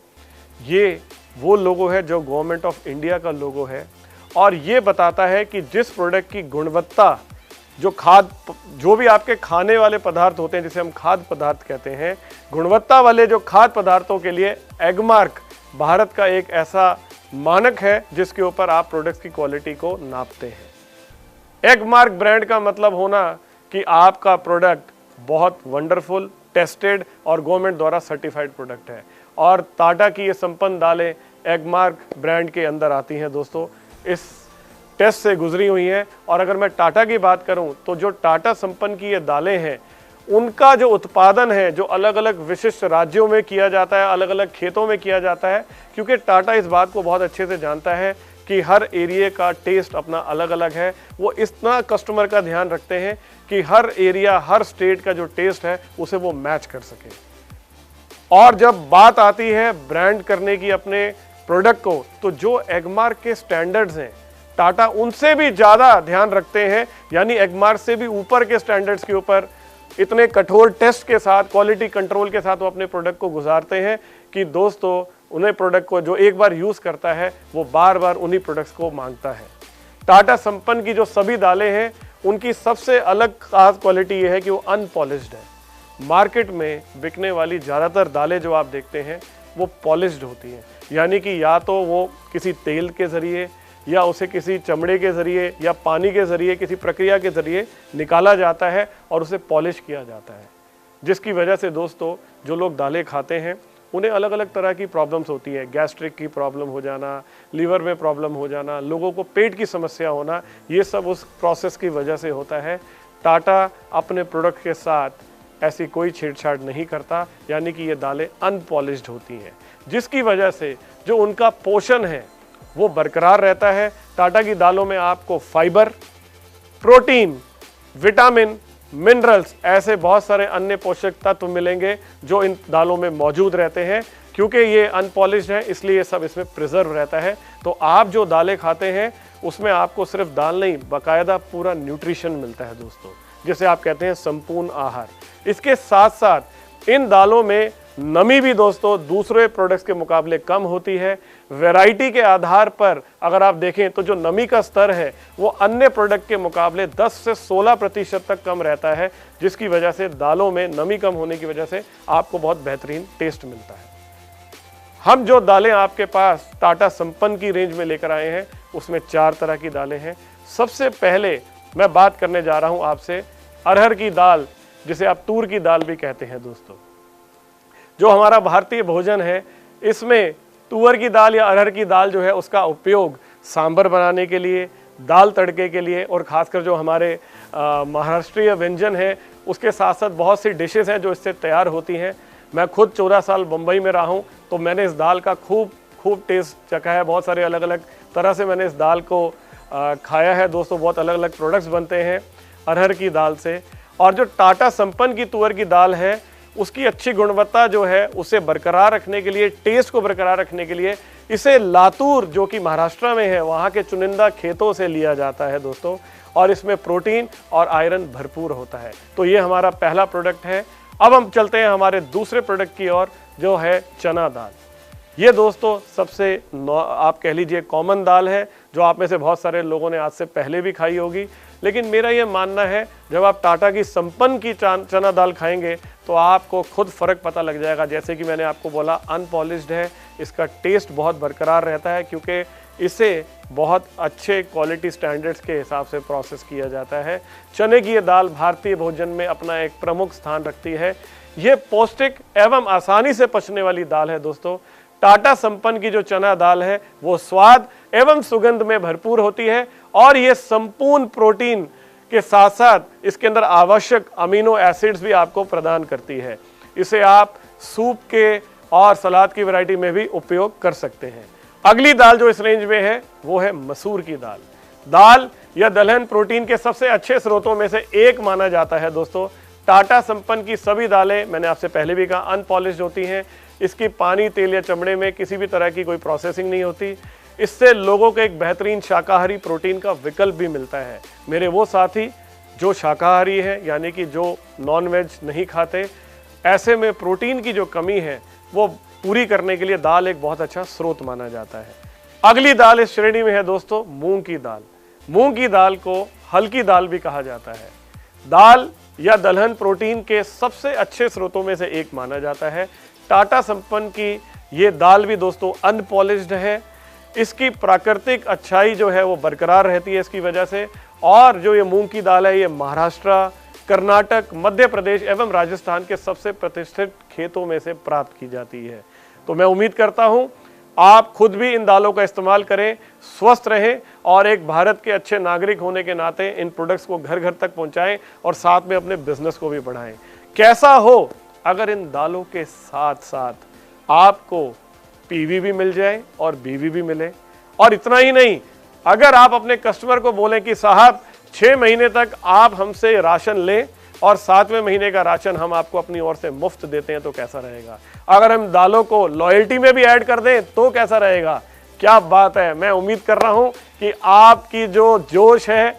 Speaker 2: ये वो लोगो है जो गवर्नमेंट ऑफ इंडिया का लोगो है और ये बताता है कि जिस प्रोडक्ट की गुणवत्ता, जो भी आपके खाने वाले पदार्थ होते हैं जिसे हम खाद्य पदार्थ कहते हैं, गुणवत्ता वाले जो खाद्य पदार्थों के लिए एग मार्क भारत का एक ऐसा मानक है जिसके ऊपर आप प्रोडक्ट्स की क्वालिटी को नापते हैं। एग मार्क ब्रांड का मतलब होना कि आपका प्रोडक्ट बहुत वंडरफुल, टेस्टेड और गवर्नमेंट द्वारा सर्टिफाइड प्रोडक्ट है। और टाटा की ये संपन्न दालें एग मार्क ब्रांड के अंदर आती हैं दोस्तों, इस टेस्ट से गुजरी हुई हैं। और अगर मैं टाटा की बात करूं तो जो टाटा संपन्न की ये दालें हैं, उनका जो उत्पादन है जो अलग अलग विशिष्ट राज्यों में किया जाता है, अलग अलग खेतों में किया जाता है, क्योंकि टाटा इस बात को बहुत अच्छे से जानता है कि हर एरिया का टेस्ट अपना अलग अलग है। वो इतना कस्टमर का ध्यान रखते हैं कि हर एरिया, हर स्टेट का जो टेस्ट है उसे वो मैच कर सके। और जब बात आती है ब्रांड करने की अपने प्रोडक्ट को, तो जो एगमार्क के स्टैंडर्ड्स हैं, टाटा उनसे भी ज़्यादा ध्यान रखते हैं, यानी एगमार्क से भी ऊपर के स्टैंडर्ड्स के ऊपर इतने कठोर टेस्ट के साथ, क्वालिटी कंट्रोल के साथ वो अपने प्रोडक्ट को गुजारते हैं कि दोस्तों उन्हें प्रोडक्ट को जो एक बार यूज़ करता है वो बार बार उन्हीं प्रोडक्ट्स को मांगता है। टाटा संपन्न की जो सभी दालें हैं उनकी सबसे अलग खास क्वालिटी ये है कि वो अनपॉलिश्ड है। मार्केट में बिकने वाली ज़्यादातर दालें जो आप देखते हैं वो पॉलिश्ड होती हैं, यानी कि या तो वो किसी तेल के ज़रिए या उसे किसी चमड़े के ज़रिए या पानी के ज़रिए किसी प्रक्रिया के ज़रिए निकाला जाता है और उसे पॉलिश किया जाता है, जिसकी वजह से दोस्तों जो लोग दालें खाते हैं उन्हें अलग अलग तरह की प्रॉब्लम्स होती हैं। गैस्ट्रिक की प्रॉब्लम हो जाना, लीवर में प्रॉब्लम हो जाना, लोगों को पेट की समस्या होना, ये सब उस प्रोसेस की वजह से होता है। टाटा अपने प्रोडक्ट के साथ ऐसी कोई छेड़छाड़ नहीं करता, यानी कि ये दालें अनपॉलिश्ड होती हैं, जिसकी वजह से जो उनका पोषण है वो बरकरार रहता है। टाटा की दालों में आपको फाइबर, प्रोटीन, विटामिन, मिनरल्स, ऐसे बहुत सारे अन्य पोषक तत्व मिलेंगे जो इन दालों में मौजूद रहते हैं। क्योंकि ये अनपॉलिश्ड है इसलिए ये सब इसमें प्रिजर्व रहता है। तो आप जो दालें खाते हैं उसमें आपको सिर्फ दाल नहीं, बाकायदा पूरा न्यूट्रिशन मिलता है दोस्तों, जिसे आप कहते हैं संपूर्ण आहार। इसके साथ साथ इन दालों में नमी भी दोस्तों दूसरे प्रोडक्ट्स के मुकाबले कम होती है। वैरायटी के आधार पर अगर आप देखें तो जो नमी का स्तर है वो अन्य प्रोडक्ट के मुकाबले 10 से 16% तक कम रहता है, जिसकी वजह से दालों में नमी कम होने की वजह से आपको बहुत बेहतरीन टेस्ट मिलता है। हम जो दालें आपके पास टाटा संपन्न की रेंज में लेकर आए हैं उसमें 4 तरह की दालें हैं। सबसे पहले मैं बात करने जा रहा हूं आपसे अरहर की दाल, जिसे आप तूर की दाल भी कहते हैं दोस्तों। जो हमारा भारतीय भोजन है इसमें तुअर की दाल या अरहर की दाल जो है उसका उपयोग सांभर बनाने के लिए, दाल तड़के के लिए और ख़ासकर जो हमारे महाराष्ट्रीय व्यंजन है उसके साथ साथ बहुत सी डिशेस हैं जो इससे तैयार होती हैं। मैं खुद 14 साल मुंबई में रहा हूँ तो मैंने इस दाल का खूब टेस्ट चखा है। बहुत सारे अलग अलग तरह से मैंने इस दाल को खाया है दोस्तों। बहुत अलग अलग प्रोडक्ट्स बनते हैं अरहर की दाल से। और जो टाटा संपन्न की तुअर की दाल है उसकी अच्छी गुणवत्ता जो है उसे बरकरार रखने के लिए, टेस्ट को बरकरार रखने के लिए इसे लातूर जो कि महाराष्ट्र में है वहाँ के चुनिंदा खेतों से लिया जाता है दोस्तों। और इसमें प्रोटीन और आयरन भरपूर होता है। तो ये हमारा पहला प्रोडक्ट है। अब हम चलते हैं हमारे दूसरे प्रोडक्ट की ओर जो है चना दाल। ये दोस्तों सबसे आप कह लीजिए कॉमन दाल है जो आप में से बहुत सारे लोगों ने आज से पहले भी खाई होगी। लेकिन मेरा ये मानना है जब आप टाटा की संपन्न की चना दाल खाएंगे तो आपको खुद फ़र्क पता लग जाएगा। जैसे कि मैंने आपको बोला अनपॉलिश्ड है, इसका टेस्ट बहुत बरकरार रहता है क्योंकि इसे बहुत अच्छे क्वालिटी स्टैंडर्ड्स के हिसाब से प्रोसेस किया जाता है। चने की ये दाल भारतीय भोजन में अपना एक प्रमुख स्थान रखती है। ये पौष्टिक एवं आसानी से पचने वाली दाल है दोस्तों। टाटा संपन्न की जो चना दाल है वो स्वाद एवं सुगंध में भरपूर होती है और ये संपूर्ण प्रोटीन के साथ साथ इसके अंदर आवश्यक अमीनो एसिड्स भी आपको प्रदान करती है। इसे आप सूप के और सलाद की वैरायटी में भी उपयोग कर सकते हैं। अगली दाल जो इस रेंज में है वो है मसूर की दाल। दाल या दलहन प्रोटीन के सबसे अच्छे स्रोतों में से एक माना जाता है दोस्तों। टाटा संपन्न की सभी दालें मैंने आपसे पहले भी कहा अनपॉलिश्ड होती हैं। इसकी पानी, तेल या चमड़े में किसी भी तरह की कोई प्रोसेसिंग नहीं होती। इससे लोगों को एक बेहतरीन शाकाहारी प्रोटीन का विकल्प भी मिलता है। मेरे वो साथी जो शाकाहारी हैं यानी कि जो नॉन वेज नहीं खाते, ऐसे में प्रोटीन की जो कमी है वो पूरी करने के लिए दाल एक बहुत अच्छा स्रोत माना जाता है। अगली दाल इस श्रेणी में है दोस्तों मूंग की दाल। मूंग की दाल को हल्की दाल भी कहा जाता है। दाल या दलहन प्रोटीन के सबसे अच्छे स्रोतों में से एक माना जाता है। टाटा संपन्न की ये दाल भी दोस्तों अनपॉलिश्ड है। इसकी प्राकृतिक अच्छाई जो है वो बरकरार रहती है इसकी वजह से। और जो ये मूंग की दाल है ये महाराष्ट्र, कर्नाटक, मध्य प्रदेश एवं राजस्थान के सबसे प्रतिष्ठित खेतों में से प्राप्त की जाती है। तो मैं उम्मीद करता हूँ आप खुद भी इन दालों का इस्तेमाल करें, स्वस्थ रहें और एक भारत के अच्छे नागरिक होने के नाते इन प्रोडक्ट्स को घर घर तक पहुँचाएँ और साथ में अपने बिजनेस को भी बढ़ाएँ। कैसा हो अगर इन दालों के साथ साथ आपको पीवी भी मिल जाए और बीवी भी मिले। और इतना ही नहीं, अगर आप अपने कस्टमर को बोलें कि साहब 6 महीने तक आप हमसे राशन लें और 7वें महीने का राशन हम आपको अपनी ओर से मुफ्त देते हैं तो कैसा रहेगा। अगर हम दालों को लॉयल्टी में भी ऐड कर दें तो कैसा रहेगा। क्या बात है। मैं उम्मीद कर रहा हूं कि आपकी जो जोश है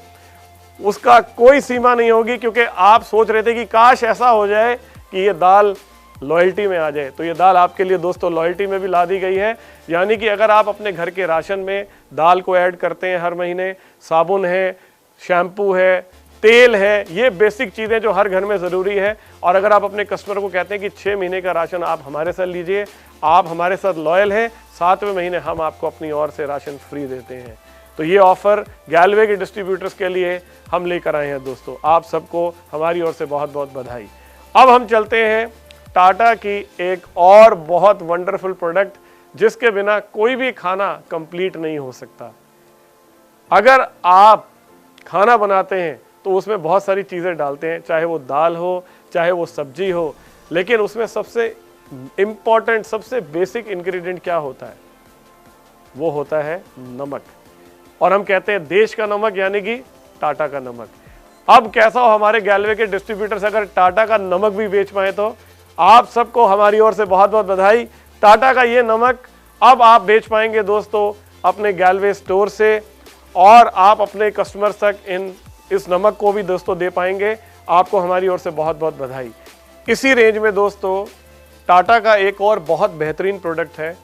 Speaker 2: उसका कोई सीमा नहीं होगी, क्योंकि आप सोच रहे थे कि काश ऐसा हो जाए कि ये दाल लॉयल्टी में आ जाए। तो ये दाल आपके लिए दोस्तों लॉयल्टी में भी ला दी गई है। यानी कि अगर आप अपने घर के राशन में दाल को ऐड करते हैं हर महीने, साबुन है, शैम्पू है, तेल है, ये बेसिक चीज़ें जो हर घर में ज़रूरी है। और अगर आप अपने कस्टमर को कहते हैं कि 6 महीने का राशन आप हमारे साथ लीजिए, आप हमारे साथ लॉयल हैं, 7वें महीने हम आपको अपनी ओर से राशन फ्री देते हैं। तो ये ऑफ़र गैलवे के डिस्ट्रीब्यूटर्स के लिए हम लेकर आए हैं दोस्तों। आप सबको हमारी ओर से बहुत बहुत बधाई। अब हम चलते हैं टाटा की एक और बहुत वंडरफुल प्रोडक्ट जिसके बिना कोई भी खाना कंप्लीट नहीं हो सकता। अगर आप खाना बनाते हैं तो उसमें बहुत सारी चीज़ें डालते हैं, चाहे वो दाल हो, चाहे वो सब्जी हो, लेकिन उसमें सबसे इम्पॉर्टेंट, सबसे बेसिक इंग्रेडिएंट क्या होता है? वो होता है नमक। और हम कहते हैं देश का नमक यानी कि टाटा का नमक। अब कैसा हो हमारे गैलवे के डिस्ट्रीब्यूटर्स अगर टाटा का नमक भी बेच पाए तो आप सबको हमारी ओर से बहुत बहुत बधाई। टाटा का ये नमक अब आप बेच पाएंगे दोस्तों अपने गैलवे स्टोर से, और आप अपने कस्टमर्स तक इस नमक को भी दोस्तों दे पाएंगे। आपको हमारी ओर से बहुत बहुत बधाई। इसी रेंज में दोस्तों टाटा का एक और बहुत बेहतरीन प्रोडक्ट है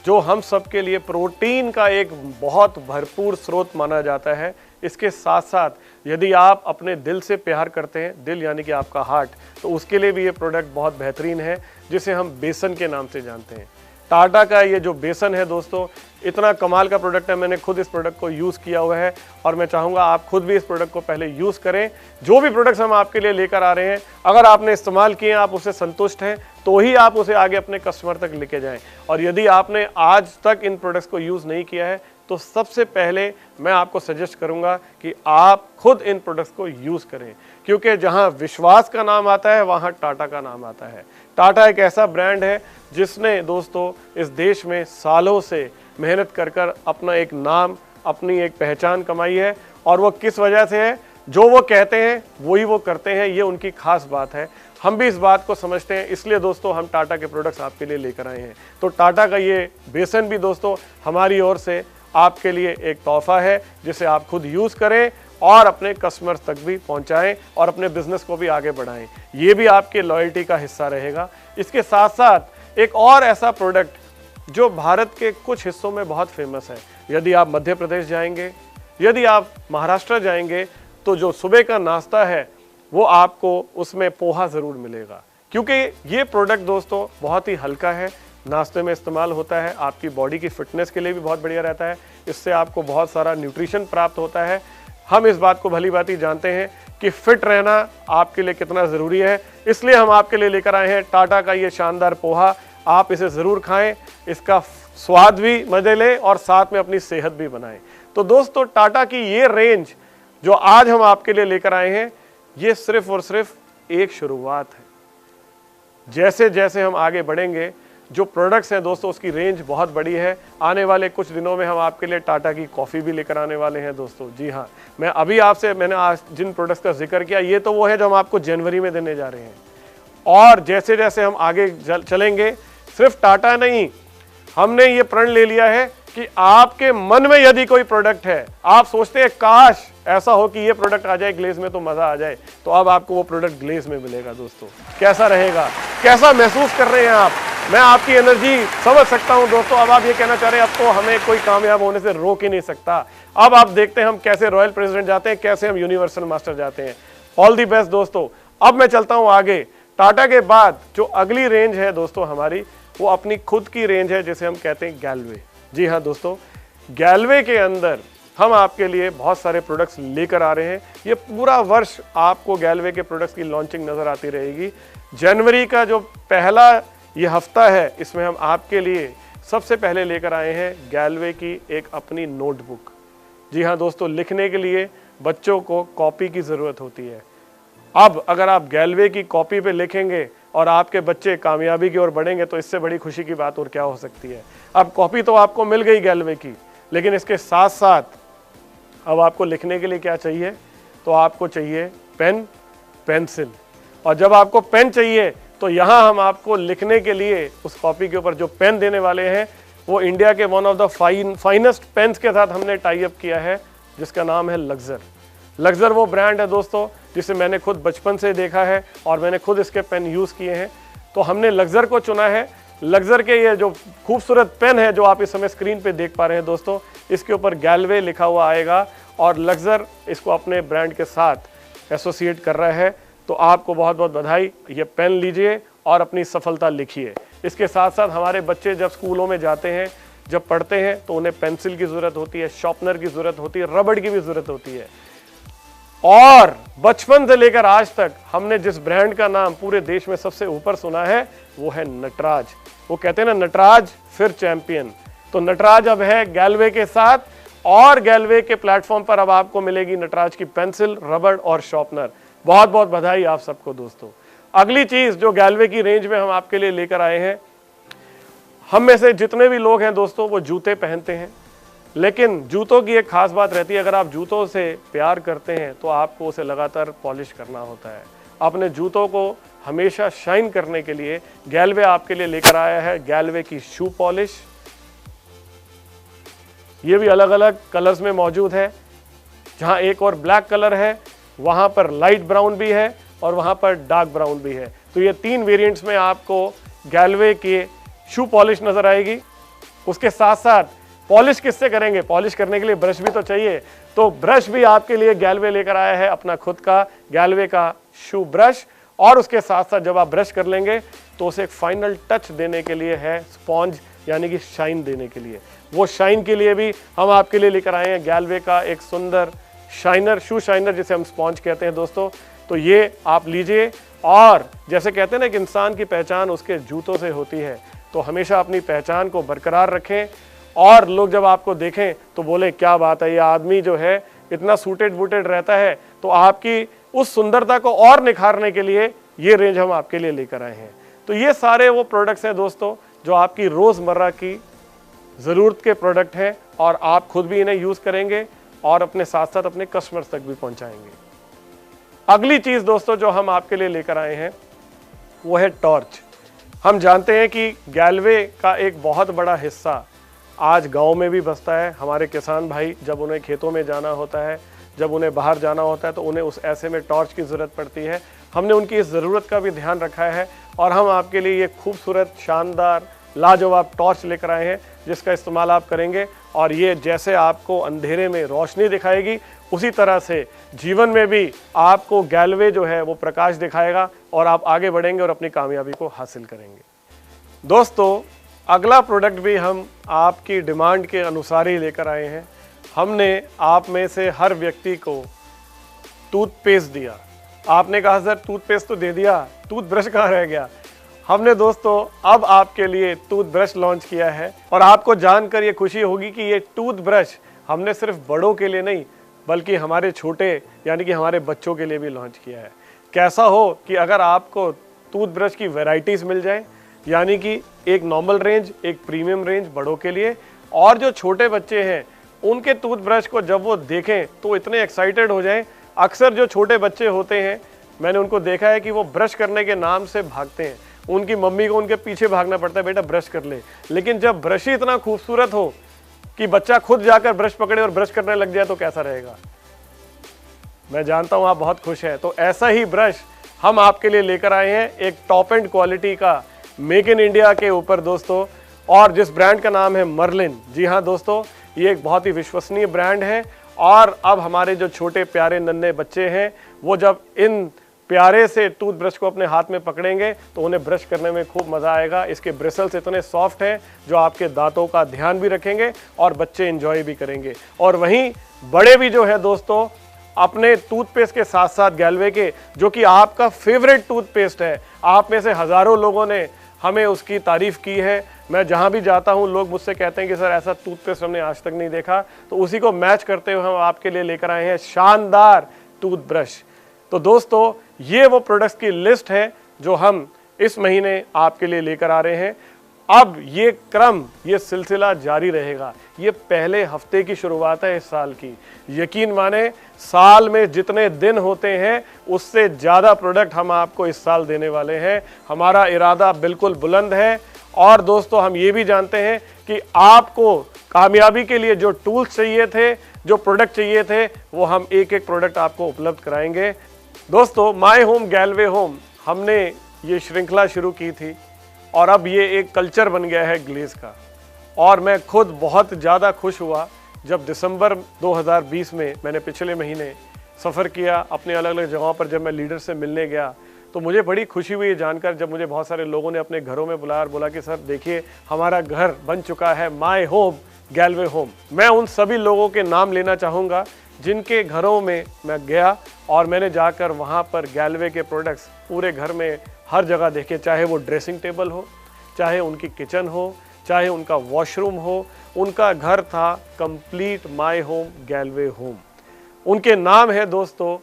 Speaker 2: जो हम सब के लिए प्रोटीन का एक बहुत भरपूर स्रोत माना जाता है। इसके साथ साथ यदि आप अपने दिल से प्यार करते हैं, दिल यानी कि आपका हार्ट, तो उसके लिए भी ये प्रोडक्ट बहुत बेहतरीन है जिसे हम बेसन के नाम से जानते हैं। टाटा का ये जो बेसन है दोस्तों इतना कमाल का प्रोडक्ट है। मैंने खुद इस प्रोडक्ट को यूज़ किया हुआ है और मैं चाहूँगा आप खुद भी इस प्रोडक्ट को पहले यूज़ करें। जो भी प्रोडक्ट्स हम आपके लिए लेकर आ रहे हैं, अगर आपने इस्तेमाल किए, आप उससे संतुष्ट हैं, तो ही आप उसे आगे अपने कस्टमर तक लेके जाएं। और यदि आपने आज तक इन प्रोडक्ट्स को यूज़ नहीं किया है तो सबसे पहले मैं आपको सजेस्ट करूंगा कि आप खुद इन प्रोडक्ट्स को यूज़ करें, क्योंकि जहां विश्वास का नाम आता है वहां टाटा का नाम आता है। टाटा एक ऐसा ब्रांड है जिसने दोस्तों इस देश में सालों से मेहनत कर अपना एक नाम अपनी एक पहचान कमाई है, और वो किस वजह से है? जो वो कहते हैं वही वो करते हैं, ये उनकी खास बात है। हम भी इस बात को समझते हैं, इसलिए दोस्तों हम टाटा के प्रोडक्ट्स आपके लिए लेकर आए हैं। तो टाटा का ये बेसन भी दोस्तों हमारी ओर से आपके लिए एक तोहफा है, जिसे आप खुद यूज़ करें और अपने कस्टमर्स तक भी पहुंचाएं और अपने बिजनेस को भी आगे बढ़ाएं। ये भी आपके लॉयल्टी का हिस्सा रहेगा। इसके साथ साथ एक और ऐसा प्रोडक्ट जो भारत के कुछ हिस्सों में बहुत फेमस है। यदि आप मध्य प्रदेश जाएंगे, यदि आप महाराष्ट्र जाएंगे, तो जो सुबह का नाश्ता है वो आपको उसमें पोहा ज़रूर मिलेगा, क्योंकि ये प्रोडक्ट दोस्तों बहुत ही हल्का है, नाश्ते में इस्तेमाल होता है, आपकी बॉडी की फिटनेस के लिए भी बहुत बढ़िया रहता है, इससे आपको बहुत सारा न्यूट्रिशन प्राप्त होता है। हम इस बात को भली भांति जानते हैं कि फिट रहना आपके लिए कितना ज़रूरी है, इसलिए हम आपके लिए लेकर आए हैं टाटा का ये शानदार पोहा। आप इसे ज़रूर खाएं, इसका स्वाद भी मजे लें और साथ में अपनी सेहत भी बनाएं। तो दोस्तों टाटा की ये रेंज जो आज हम आपके लिए लेकर आए हैं, ये सिर्फ और सिर्फ एक शुरुआत है। जैसे जैसे हम आगे बढ़ेंगे, जो प्रोडक्ट्स हैं दोस्तों उसकी रेंज बहुत बड़ी है। आने वाले कुछ दिनों में हम आपके लिए टाटा की कॉफ़ी भी लेकर आने वाले हैं दोस्तों। जी हाँ, मैंने आज जिन प्रोडक्ट्स का जिक्र किया, ये तो वो है जो हम आपको जनवरी में देने जा रहे हैं। और जैसे जैसे हम आगे चलेंगे, सिर्फ टाटा नहीं, हमने ये प्रण ले लिया है कि आपके मन में यदि कोई प्रोडक्ट है, आप सोचते हैं काश ऐसा हो कि ये प्रोडक्ट आ जाए ग्लेज में तो मजा आ जाए, तो अब आपको वो प्रोडक्ट ग्लेज में मिलेगा दोस्तों। कैसा रहेगा, कैसा महसूस कर रहे हैं आप? मैं आपकी एनर्जी समझ सकता हूं दोस्तों। अब आप ये कहना चाह रहे हैं अब तो हमें कोई कामयाब होने से रोक ही नहीं सकता। अब आप देखते हैं हम कैसे रॉयल प्रेसिडेंट जाते हैं, कैसे हम यूनिवर्सल मास्टर जाते हैं। ऑल दी बेस्ट दोस्तों। अब मैं चलता हूं आगे। टाटा के बाद जो अगली रेंज है दोस्तों हमारी, वो अपनी खुद की रेंज है, जिसे हम कहते हैं गैलवे। जी हाँ दोस्तों, गैलवे के अंदर हम आपके लिए बहुत सारे प्रोडक्ट्स लेकर आ रहे हैं। ये पूरा वर्ष आपको गैलवे के प्रोडक्ट्स की लॉन्चिंग नजर आती रहेगी। जनवरी का जो पहला ये हफ्ता है, इसमें हम आपके लिए सबसे पहले लेकर आए हैं गैलवे की एक अपनी नोटबुक। जी हाँ दोस्तों, लिखने के लिए बच्चों को कॉपी की ज़रूरत होती है। अब अगर आप गैलवे की कॉपी पे लिखेंगे और आपके बच्चे कामयाबी की ओर बढ़ेंगे, तो इससे बड़ी खुशी की बात और क्या हो सकती है। अब कॉपी तो आपको मिल गई गैलवे की, लेकिन इसके साथ साथ अब आपको लिखने के लिए क्या चाहिए? तो आपको चाहिए पेन, पेंसिल। और जब आपको पेन चाहिए, तो यहाँ हम आपको लिखने के लिए उस कॉपी के ऊपर जो पेन देने वाले हैं, वो इंडिया के one of the finest pens के साथ हमने टाई अप किया है, जिसका नाम है लक्सर। लक्सर वो ब्रांड है दोस्तों जिसे मैंने खुद बचपन से देखा है और मैंने खुद इसके पेन यूज़ किए हैं, तो हमने लक्सर को चुना है। लक्सर के ये जो खूबसूरत पेन है जो आप इस समय स्क्रीन पे देख पा रहे हैं दोस्तों, इसके ऊपर गैलवे लिखा हुआ आएगा और लक्सर इसको अपने ब्रांड के साथ एसोसिएट कर रहा है। तो आपको बहुत बहुत बधाई। ये पेन लीजिए और अपनी सफलता लिखिए। इसके साथ साथ हमारे बच्चे जब स्कूलों में जाते हैं, जब पढ़ते हैं, तो उन्हें पेंसिल की ज़रूरत होती है, शार्पनर की ज़रूरत होती है, रबड़ की भी ज़रूरत होती है। और बचपन से लेकर आज तक हमने जिस ब्रांड का नाम पूरे देश में सबसे ऊपर सुना है, वो है नटराज। वो कहते हैं ना, नटराज फिर चैंपियन। तो नटराज अब है गैलवे के साथ, और गैलवे के प्लेटफॉर्म पर अब आपको मिलेगी नटराज की पेंसिल, रबड़ और शार्पनर। बहुत बहुत बधाई आप सबको दोस्तों। अगली चीज जो गैलवे की रेंज में हम आपके लिए लेकर आए हैं, हम में से जितने भी लोग हैं दोस्तों वो जूते पहनते हैं, लेकिन जूतों की एक खास बात रहती है। अगर आप जूतों से प्यार करते हैं तो आपको उसे लगातार पॉलिश करना होता है। अपने जूतों को हमेशा शाइन करने के लिए गैलवे आपके लिए लेकर आया है गैलवे की शू पॉलिश। ये भी अलग अलग कलर्स में मौजूद है। जहां एक और ब्लैक कलर है, वहां पर लाइट ब्राउन भी है और वहां पर डार्क ब्राउन भी है। तो ये 3 वेरिएंट्स में आपको गैलवे की शू पॉलिश नजर आएगी। उसके साथ साथ पॉलिश किससे करेंगे? पॉलिश करने के लिए ब्रश भी तो चाहिए, तो ब्रश भी आपके लिए गैलवे लेकर आया है अपना खुद का गैलवे का शू ब्रश। और उसके साथ साथ जब आप ब्रश कर लेंगे तो उसे एक फाइनल टच देने के लिए है स्पॉन्ज, यानी कि शाइन देने के लिए। वो शाइन के लिए भी हम आपके लिए लेकर आए हैं गैलवे का एक सुंदर शाइनर, शू शाइनर जिसे हम स्पॉन्ज कहते हैं दोस्तों। तो ये आप लीजिए, और जैसे कहते हैं ना कि इंसान की पहचान उसके जूतों से होती है, तो हमेशा अपनी पहचान को बरकरार रखें और लोग जब आपको देखें तो बोले क्या बात है, ये आदमी जो है इतना सूटेड बूटेड रहता है। तो आपकी उस सुंदरता को और निखारने के लिए ये रेंज हम आपके लिए लेकर आए हैं। तो ये सारे वो प्रोडक्ट्स हैं दोस्तों जो आपकी रोज़मर्रा की ज़रूरत के प्रोडक्ट हैं और आप खुद भी इन्हें यूज़ करेंगे और अपने साथ साथ अपने कस्टमर्स तक भी पहुंचाएंगे। अगली चीज़ दोस्तों जो हम आपके लिए लेकर आए हैं वो है टॉर्च। हम जानते हैं कि गैलवे का एक बहुत बड़ा हिस्सा आज गांव में भी बसता है। हमारे किसान भाई जब उन्हें खेतों में जाना होता है, जब उन्हें बाहर जाना होता है तो उन्हें उस ऐसे में टॉर्च की ज़रूरत पड़ती है। हमने उनकी इस ज़रूरत का भी ध्यान रखा है और हम आपके लिए ये खूबसूरत, शानदार, लाजवाब टॉर्च लेकर आए हैं जिसका इस्तेमाल आप करेंगे और ये जैसे आपको अंधेरे में रोशनी दिखाएगी उसी तरह से जीवन में भी आपको गैलवे जो है वो प्रकाश दिखाएगा और आप आगे बढ़ेंगे और अपनी कामयाबी को हासिल करेंगे। दोस्तों, अगला प्रोडक्ट भी हम आपकी डिमांड के अनुसार ही लेकर आए हैं। हमने आप में से हर व्यक्ति को टूथपेस्ट दिया। आपने कहा सर टूथपेस्ट तो दे दिया, टूथब्रश कहाँ रह गया? हमने दोस्तों अब आपके लिए टूथब्रश लॉन्च किया है और आपको जानकर ये खुशी होगी कि ये टूथब्रश हमने सिर्फ बड़ों के लिए नहीं बल्कि हमारे छोटे यानी कि हमारे बच्चों के लिए भी लॉन्च किया है। कैसा हो कि अगर आपको टूथब्रश की वैरायटीज़ मिल जाए, यानी कि एक नॉर्मल रेंज, एक प्रीमियम रेंज बड़ों के लिए, और जो छोटे बच्चे हैं उनके टूथब्रश को जब वो देखें तो इतने एक्साइटेड हो जाएं। अक्सर जो छोटे बच्चे होते हैं मैंने उनको देखा है कि वो ब्रश करने के नाम से भागते हैं, उनकी मम्मी को उनके पीछे भागना पड़ता है, बेटा ब्रश कर ले। लेकिन जब ब्रश ही इतना खूबसूरत हो कि बच्चा खुद जाकर ब्रश पकड़े और ब्रश करने लग जाए तो कैसा रहेगा? मैं जानता हूं आप बहुत खुश हैं। तो ऐसा ही ब्रश हम आपके लिए लेकर आए हैं, एक टॉप एंड क्वालिटी का, मेक इन इंडिया के ऊपर दोस्तों, और जिस ब्रांड का नाम है मर्लिन। जी हाँ दोस्तों, ये एक बहुत ही विश्वसनीय ब्रांड है और अब हमारे जो छोटे प्यारे नन्हे बच्चे हैं वो जब इन प्यारे से टूथब्रश को अपने हाथ में पकड़ेंगे तो उन्हें ब्रश करने में खूब मज़ा आएगा। इसके ब्रिसल्स इतने सॉफ्ट हैं जो आपके दांतों का ध्यान भी रखेंगे और बच्चे एंजॉय भी करेंगे। और वहीं बड़े भी जो है दोस्तों अपने टूथपेस्ट के साथ साथ गैलवे के, जो कि आपका फेवरेट टूथपेस्ट है, आप में से हज़ारों लोगों ने हमें उसकी तारीफ़ की है। मैं जहाँ भी जाता हूँ लोग मुझसे कहते हैं कि सर ऐसा टूथपेस्ट हमने आज तक नहीं देखा। तो उसी को मैच करते हुए हम आपके लिए लेकर आए हैं शानदार टूथब्रश। तो दोस्तों ये वो प्रोडक्ट्स की लिस्ट है जो हम इस महीने आपके लिए लेकर आ रहे हैं। अब ये क्रम, ये सिलसिला जारी रहेगा। ये पहले हफ्ते की शुरुआत है इस साल की। यकीन माने साल में जितने दिन होते हैं उससे ज़्यादा प्रोडक्ट हम आपको इस साल देने वाले हैं। हमारा इरादा बिल्कुल बुलंद है और दोस्तों हम ये भी जानते हैं कि आपको कामयाबी के लिए जो टूल्स चाहिए थे, जो प्रोडक्ट चाहिए थे, वो हम एक एक प्रोडक्ट आपको उपलब्ध कराएंगे। दोस्तों माय होम गैलवे होम हमने ये श्रृंखला शुरू की थी और अब ये एक कल्चर बन गया है ग्लेज का। और मैं खुद बहुत ज़्यादा खुश हुआ जब दिसंबर 2020 में मैंने पिछले महीने सफ़र किया अपने अलग अलग जगहों पर। जब मैं लीडर से मिलने गया तो मुझे बड़ी खुशी हुई जानकर, जब मुझे बहुत सारे लोगों ने अपने घरों में बुलाया और बोला कि सर देखिए हमारा घर बन चुका है माय होम गैलवे होम। मैं उन सभी लोगों के नाम लेना चाहूँगा जिनके घरों में मैं गया और मैंने जाकर वहाँ पर गैलवे के प्रोडक्ट्स पूरे घर में हर जगह देखे, चाहे वो ड्रेसिंग टेबल हो, चाहे उनकी किचन हो, चाहे उनका वॉशरूम हो। उनका घर था कंप्लीट माय होम गैलवे होम। उनके नाम है दोस्तों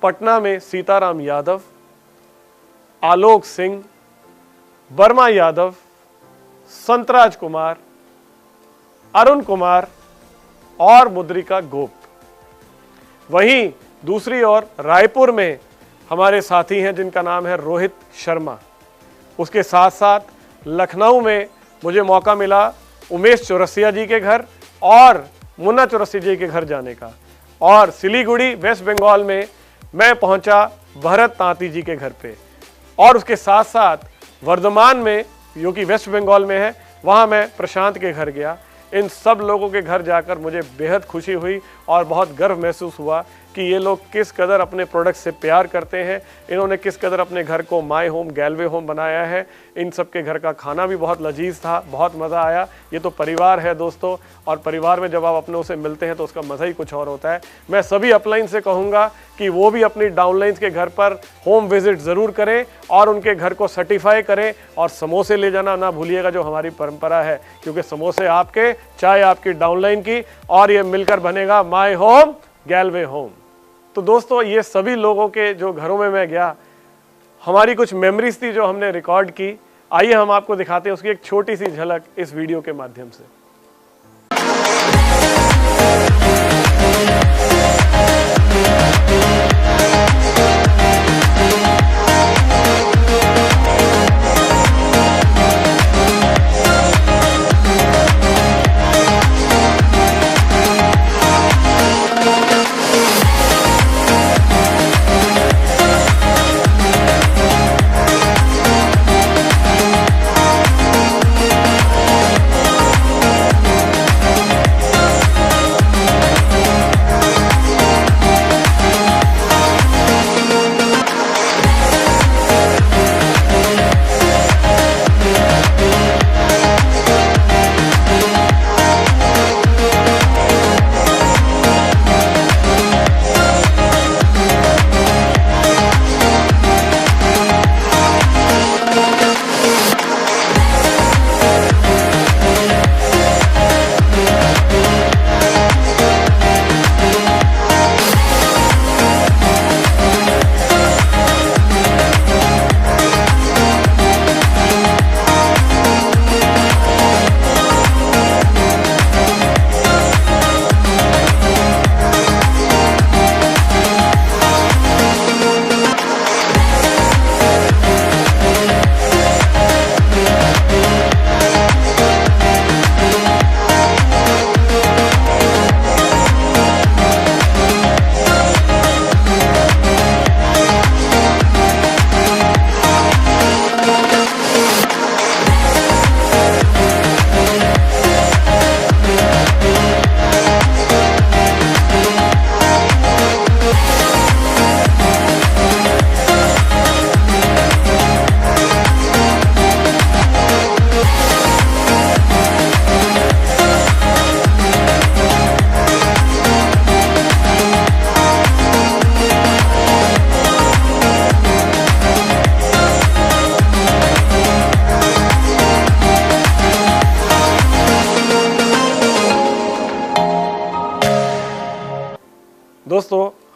Speaker 2: पटना में सीताराम यादव, आलोक सिंह, वर्मा यादव, संतराज कुमार, अरुण कुमार और मुद्रिका गोप। वहीं दूसरी ओर रायपुर में हमारे साथी हैं जिनका नाम है रोहित शर्मा। उसके साथ साथ लखनऊ में मुझे मौका मिला उमेश चौरसिया जी के घर और मुन्ना चौरसिया जी के घर जाने का। और सिलीगुड़ी वेस्ट बंगाल में मैं पहुंचा भरत तांती जी के घर पे। और उसके साथ साथ वर्धमान में, जो कि वेस्ट बंगाल में है, वहाँ मैं प्रशांत के घर गया। इन सब लोगों के घर जाकर मुझे बेहद खुशी हुई और बहुत गर्व महसूस हुआ कि ये लोग किस कदर अपने प्रोडक्ट से प्यार करते हैं, इन्होंने किस कदर अपने घर को माय होम गैलवे होम बनाया है। इन सब के घर का खाना भी बहुत लजीज था, बहुत मज़ा आया। ये तो परिवार है दोस्तों, और परिवार में जब आप अपनों से मिलते हैं तो उसका मज़ा ही कुछ और होता है। मैं सभी अपलाइन से कहूँगा कि वो भी अपनी डाउनलाइंस के घर पर होम विजिट ज़रूर करें और उनके घर को सर्टिफाई करें। और समोसे ले जाना ना भूलिएगा, जो हमारी परंपरा है, क्योंकि समोसे आपके, चाय आपकी डाउनलाइन की, और ये मिलकर बनेगा माय होम गैलवे होम। तो दोस्तों ये सभी लोगों के जो घरों में मैं गया, हमारी कुछ मेमोरीज थी जो हमने रिकॉर्ड की। आइए हम आपको दिखाते हैं उसकी एक छोटी सी झलक इस वीडियो के माध्यम से।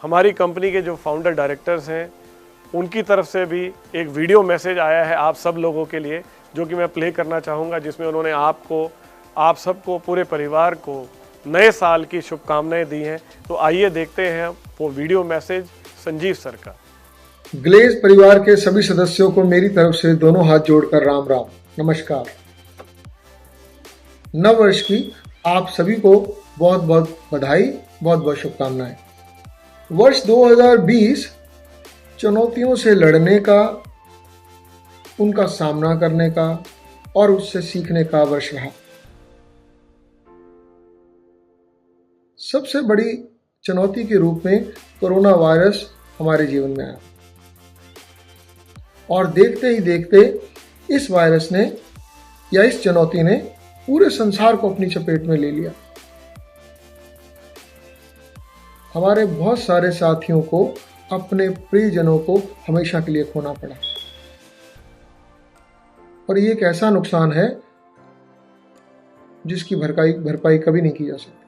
Speaker 2: हमारी कंपनी के जो फाउंडर डायरेक्टर्स हैं उनकी तरफ से भी एक वीडियो मैसेज आया है आप सब लोगों के लिए, जो कि मैं प्ले करना चाहूँगा, जिसमें उन्होंने आपको, आप सबको, पूरे परिवार को नए साल की शुभकामनाएं दी हैं। तो आइए देखते हैं वो वीडियो मैसेज संजीव सर का।
Speaker 6: ग्लेज परिवार के सभी सदस्यों को मेरी तरफ से दोनों हाथ जोड़कर राम राम, नमस्कार। नव वर्ष की आप सभी को बहुत बहुत बधाई, बहुत बहुत शुभकामनाएं। वर्ष 2020 चुनौतियों से लड़ने का, उनका सामना करने का और उससे सीखने का वर्ष रहा। सबसे बड़ी चुनौती के रूप में कोरोना वायरस हमारे जीवन में आया और देखते ही देखते इस वायरस ने या इस चुनौती ने पूरे संसार को अपनी चपेट में ले लिया। हमारे बहुत सारे साथियों को, अपने प्रियजनों को हमेशा के लिए खोना पड़ा और ये एक ऐसा नुकसान है जिसकी भरपाई कभी नहीं की जा सकती,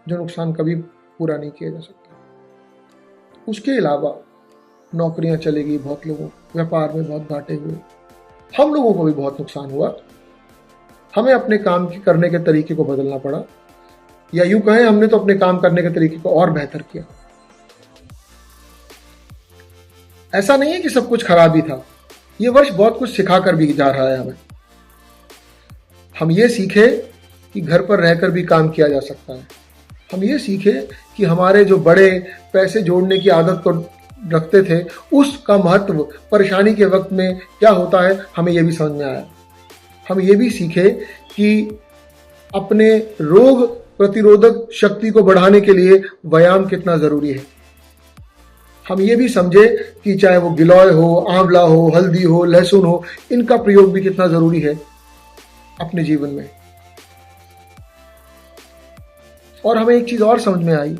Speaker 6: जो नुकसान कभी पूरा नहीं किया जा सकता। उसके अलावा नौकरियां चलेगी बहुत लोगों, व्यापार में बहुत घाटे हुए, हम लोगों को भी बहुत नुकसान हुआ। हमें अपने काम करने के तरीके को बदलना पड़ा, या यूं कहें हमने तो अपने काम करने के तरीके को और बेहतर किया। ऐसा नहीं है कि सब कुछ खराब ही था, ये वर्ष बहुत कुछ सिखा कर भी जा रहा है हमें। हम ये सीखे कि घर पर रहकर भी काम किया जा सकता है। हम ये सीखे कि हमारे जो बड़े पैसे जोड़ने की आदत को रखते थे, उसका महत्व परेशानी के वक्त में क्या होता है, हमें यह भी समझ में आया। हम ये भी सीखे कि अपने रोग प्रतिरोधक शक्ति को बढ़ाने के लिए व्यायाम कितना जरूरी है। हम ये भी समझे कि चाहे वो गिलोय हो, आंवला हो, हल्दी हो, लहसुन हो, इनका प्रयोग भी कितना जरूरी है अपने जीवन में। और हमें एक चीज और समझ में आई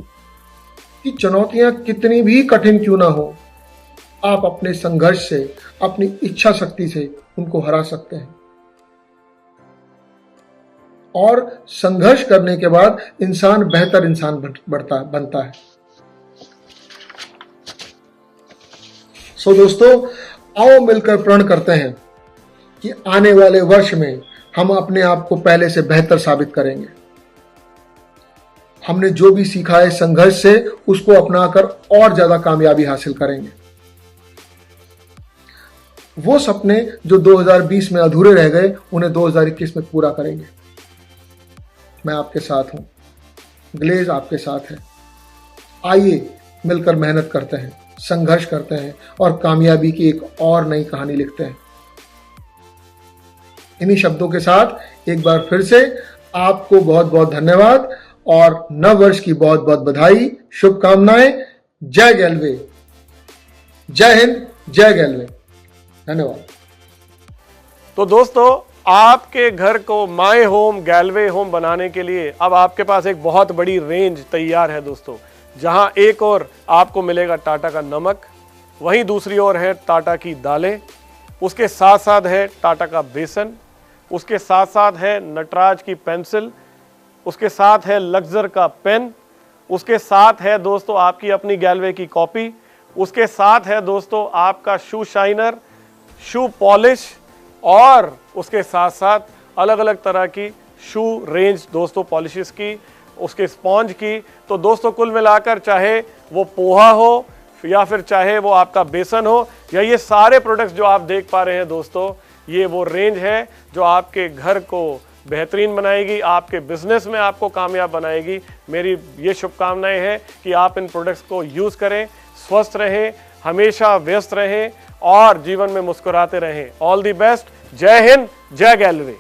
Speaker 6: कि चुनौतियां कितनी भी कठिन क्यों ना हो, आप अपने संघर्ष से, अपनी इच्छा शक्ति से उनको हरा सकते हैं। और संघर्ष करने के बाद इंसान बेहतर इंसान बनता है। सो दोस्तों, आओ मिलकर प्रण करते हैं कि आने वाले वर्ष में हम अपने आप को पहले से बेहतर साबित करेंगे। हमने जो भी सीखा है संघर्ष से, उसको अपनाकर और ज्यादा कामयाबी हासिल करेंगे। वो सपने जो 2020 में अधूरे रह गए, उन्हें 2021 में पूरा करेंगे। मैं आपके साथ हूं, ग्लेज आपके साथ है। आइए मिलकर मेहनत करते हैं, संघर्ष करते हैं और कामयाबी की एक और नई कहानी लिखते हैं। इन्हीं शब्दों के साथ एक बार फिर से आपको बहुत बहुत धन्यवाद और नव वर्ष की बहुत बहुत बधाई, शुभकामनाएं। जय गैलवे, जय हिंद, जय गैलवे। धन्यवाद।
Speaker 2: तो दोस्तों, आपके घर को माय होम, गैलवे होम बनाने के लिए अब आपके पास एक बहुत बड़ी रेंज तैयार है दोस्तों, जहां एक और आपको मिलेगा टाटा का नमक, वहीं दूसरी ओर है टाटा की दालें, उसके साथ साथ है टाटा का बेसन, उसके साथ साथ है नटराज की पेंसिल, उसके साथ है लक्सर का पेन, उसके साथ है दोस्तों आपकी अपनी गैलवे की कॉपी, उसके साथ है दोस्तों आपका शू शाइनर, शू पॉलिश और उसके साथ साथ अलग अलग तरह की शू रेंज दोस्तों, पॉलिशेस की, उसके स्पॉन्ज की। तो दोस्तों कुल मिलाकर चाहे वो पोहा हो या फिर चाहे वो आपका बेसन हो या ये सारे प्रोडक्ट्स जो आप देख पा रहे हैं दोस्तों, ये वो रेंज है जो आपके घर को बेहतरीन बनाएगी, आपके बिजनेस में आपको कामयाब बनाएगी। मेरी ये शुभकामनाएं हैं कि आप इन प्रोडक्ट्स को यूज़ करें, स्वस्थ रहें, हमेशा व्यस्त रहें और जीवन में मुस्कुराते रहें। All the best. जय हिंद, जय गैलवे।